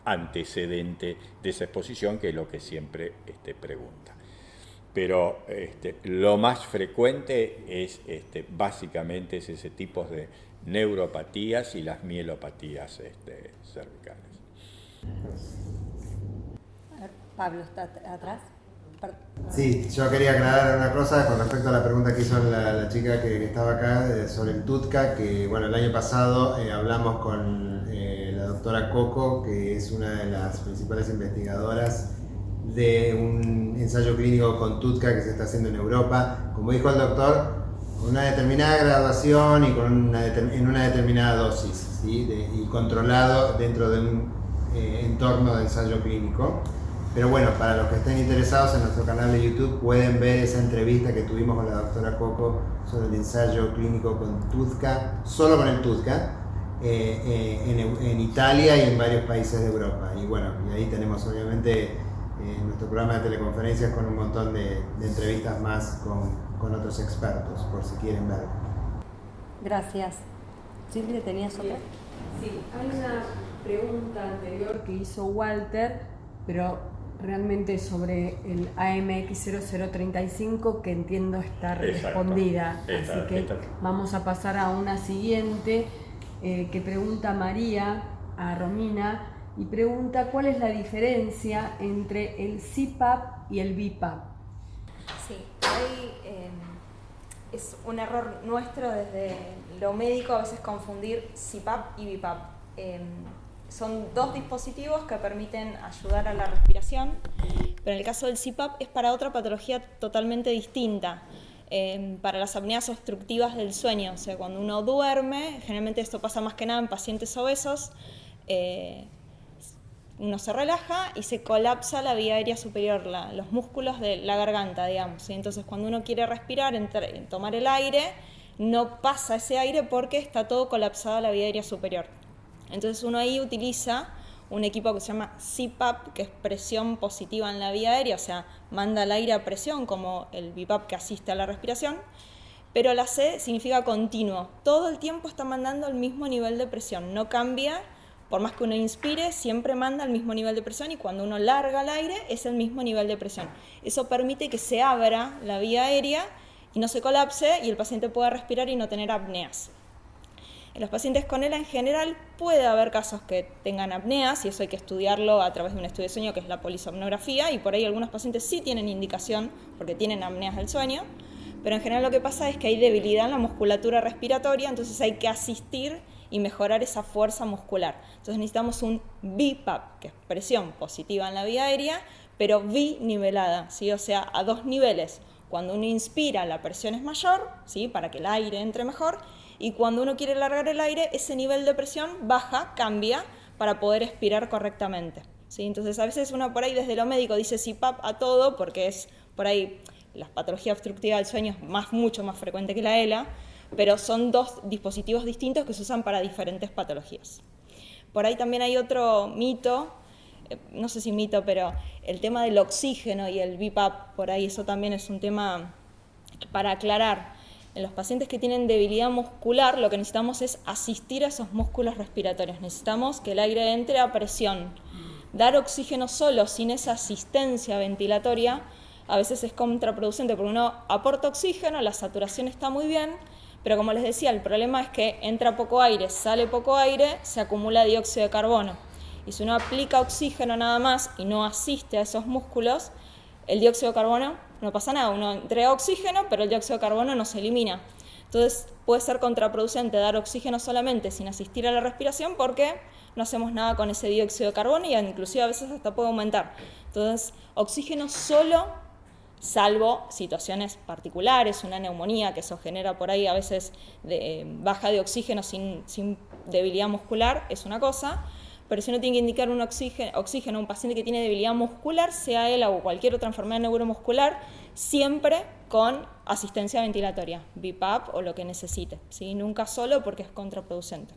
antecedente de esa exposición, que es lo que siempre pregunta. Pero lo más frecuente es básicamente es ese tipo de neuropatías y las mielopatías cervicales. A ver, Pablo está atrás. Sí, yo quería aclarar una cosa con respecto a la pregunta que hizo la chica que estaba acá sobre el TUDCA, que bueno, el año pasado hablamos con la doctora Coco, que es una de las principales investigadoras de un ensayo clínico con TUDCA que se está haciendo en Europa, como dijo el doctor, con una determinada graduación y en una determinada dosis, ¿sí? Y controlado dentro de un entorno de ensayo clínico. Pero bueno, para los que estén interesados, en nuestro canal de YouTube pueden ver esa entrevista que tuvimos con la doctora Coco sobre el ensayo clínico con TUDCA, solo con el TUDCA, en Italia y en varios países de Europa. Y bueno, y ahí tenemos obviamente nuestro programa de teleconferencias con un montón de entrevistas más con otros expertos, por si quieren ver. Gracias. Silvia, ¿tenías otra? Sí, hay una pregunta anterior que hizo Walter, pero realmente sobre el AMX0035, que entiendo está respondida. Así que vamos a pasar a una siguiente que pregunta María a Romina, y pregunta cuál es la diferencia entre el CPAP y el BiPAP. Sí, es un error nuestro desde lo médico a veces confundir CPAP y BiPAP. Son dos dispositivos que permiten ayudar a la respiración, pero en el caso del CPAP es para otra patología totalmente distinta, para las apneas obstructivas del sueño. O sea, cuando uno duerme, generalmente esto pasa más que nada en pacientes obesos, uno se relaja y se colapsa la vía aérea superior, los músculos de la garganta, digamos, ¿sí? Entonces cuando uno quiere respirar, tomar el aire, no pasa ese aire porque está todo colapsado la vía aérea superior. Entonces uno ahí utiliza un equipo que se llama CPAP, que es presión positiva en la vía aérea, o sea, manda el aire a presión como el BiPAP que asiste a la respiración, pero la C significa continuo, todo el tiempo está mandando el mismo nivel de presión, no cambia, por más que uno inspire, siempre manda el mismo nivel de presión y cuando uno larga el aire es el mismo nivel de presión. Eso permite que se abra la vía aérea y no se colapse y el paciente pueda respirar y no tener apneas. En los pacientes con ELA en general puede haber casos que tengan apneas y eso hay que estudiarlo a través de un estudio de sueño que es la polisomnografía, y por ahí algunos pacientes sí tienen indicación porque tienen apneas del sueño, pero en general lo que pasa es que hay debilidad en la musculatura respiratoria, entonces hay que asistir y mejorar esa fuerza muscular. Entonces necesitamos un BiPAP, que es presión positiva en la vía aérea, pero binivelada, ¿sí? O sea, a dos niveles. Cuando uno inspira la presión es mayor, ¿sí? Para que el aire entre mejor, y cuando uno quiere largar el aire, ese nivel de presión baja, cambia, para poder expirar correctamente, ¿sí? Entonces a veces uno por ahí desde lo médico dice CPAP a todo, porque es por ahí la patología obstructiva del sueño es mucho más frecuente que la ELA, pero son dos dispositivos distintos que se usan para diferentes patologías. Por ahí también hay otro mito, no sé si mito, pero el tema del oxígeno y el BiPAP, por ahí eso también es un tema para aclarar. En los pacientes que tienen debilidad muscular, lo que necesitamos es asistir a esos músculos respiratorios. Necesitamos que el aire entre a presión. Dar oxígeno solo, sin esa asistencia ventilatoria, a veces es contraproducente, porque uno aporta oxígeno, la saturación está muy bien, pero como les decía, el problema es que entra poco aire, sale poco aire, se acumula dióxido de carbono. Y si uno aplica oxígeno nada más y no asiste a esos músculos, el dióxido de carbono no pasa nada, uno entrega oxígeno, pero el dióxido de carbono no se elimina. Entonces puede ser contraproducente dar oxígeno solamente sin asistir a la respiración porque no hacemos nada con ese dióxido de carbono y inclusive a veces hasta puede aumentar. Entonces, oxígeno solo, salvo situaciones particulares, una neumonía, que eso genera por ahí a veces baja de oxígeno sin debilidad muscular, es una cosa, pero si uno tiene que indicar un oxígeno a un paciente que tiene debilidad muscular, sea él o cualquier otra enfermedad neuromuscular, siempre con asistencia ventilatoria, BiPAP o lo que necesite, ¿sí? Nunca solo porque es contraproducente.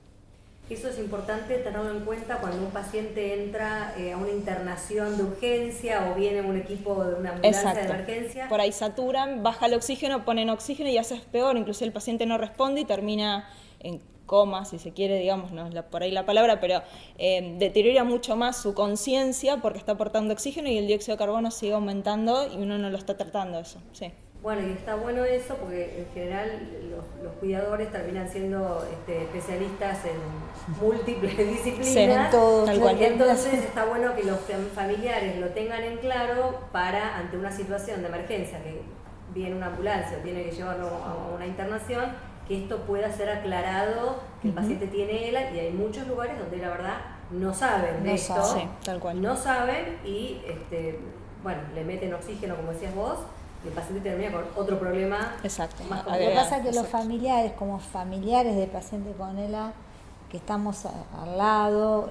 Eso es importante tenerlo en cuenta cuando un paciente entra a una internación de urgencia o viene un equipo de una ambulancia de emergencia. Por ahí saturan, baja el oxígeno, ponen oxígeno y eso es peor, incluso el paciente no responde y termina en coma, si se quiere, digamos, no es por ahí la palabra, pero deteriora mucho más su conciencia porque está aportando oxígeno y el dióxido de carbono sigue aumentando y uno no lo está tratando eso, sí. Bueno, y está bueno eso porque en general los cuidadores terminan siendo especialistas en múltiples disciplinas. Sí, en todo, tal cual. Entonces está bueno que los familiares lo tengan en claro para, ante una situación de emergencia, que viene una ambulancia o tiene que llevarlo a una internación, que esto pueda ser aclarado, que el paciente tiene ELA, y hay muchos lugares donde la verdad no saben de esto. Sí, tal cual. No saben y bueno, le meten oxígeno, como decías vos, y el paciente termina con otro problema. Exacto. Más Lo que pasa es que los familiares, como familiares de paciente con ELA, que estamos al lado,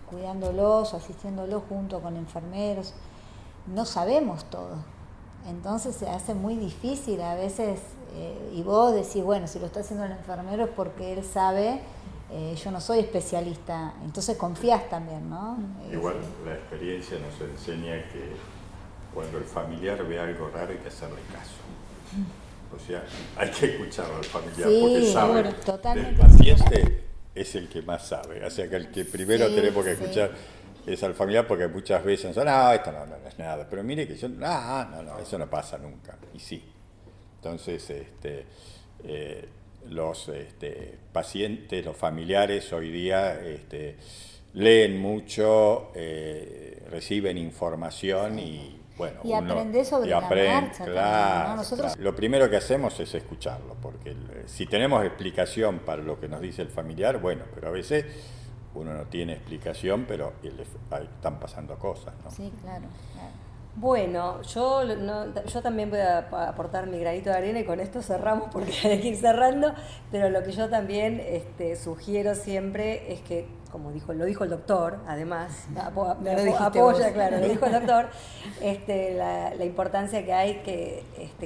cuidándolos o asistiéndolos junto con enfermeros, no sabemos todo. Entonces se hace muy difícil a veces, y vos decís, bueno, si lo está haciendo el enfermero es porque él sabe, yo no soy especialista, entonces confías también, ¿no? Igual la experiencia nos enseña que cuando el familiar ve algo raro hay que hacerle caso. O sea, hay que escucharlo al familiar, Sí, porque sabe. seguro, totalmente. El paciente es el que más sabe. O sea, que el que primero Sí, tenemos que sí. escuchar es al familiar, porque muchas veces son, no, esto no es nada. Pero mire que yo, no, eso no pasa nunca. Y sí. Entonces, los pacientes, los familiares hoy día leen mucho, reciben información y bueno, Y aprende sobre la marcha también, claro, ¿no? Nosotros- claro. Lo primero que hacemos es escucharlo, porque si tenemos explicación para lo que nos dice el familiar, bueno, pero a veces uno no tiene explicación, pero están pasando cosas, ¿no? Sí, claro, claro. Bueno, yo también voy a aportar mi granito de arena y con esto cerramos porque hay que ir cerrando, pero lo que yo también sugiero siempre es que, como lo dijo el doctor, además, apoya, claro, lo dijo el doctor, la importancia que hay que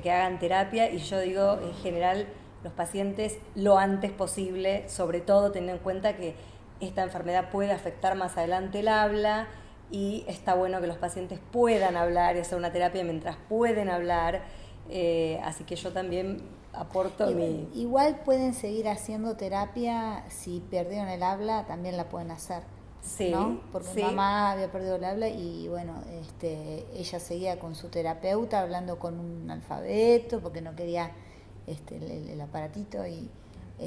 hagan terapia, y yo digo, en general, los pacientes lo antes posible, sobre todo teniendo en cuenta que esta enfermedad puede afectar más adelante el habla, y está bueno que los pacientes puedan hablar y hacer una terapia mientras pueden hablar, así que yo también aporto Igual pueden seguir haciendo terapia, si perdieron el habla, también la pueden hacer. Sí, ¿no? Porque sí. mamá había perdido el habla y bueno, ella seguía con su terapeuta hablando con un alfabeto porque no quería el aparatito y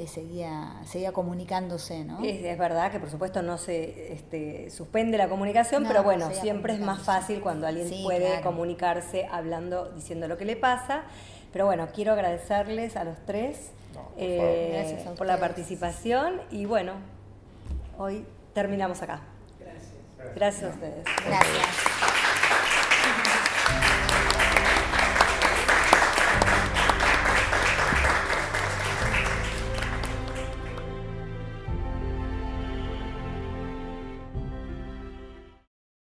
seguía comunicándose, ¿no? Es verdad que por supuesto no se suspende la comunicación, No, pero bueno, seguía siempre es más comunicándose. fácil cuando alguien Sí, puede claro. comunicarse hablando, diciendo lo que le pasa. Pero bueno, quiero agradecerles a los tres Gracias a por la ustedes. participación, y bueno, hoy terminamos acá. Gracias a ustedes. Gracias.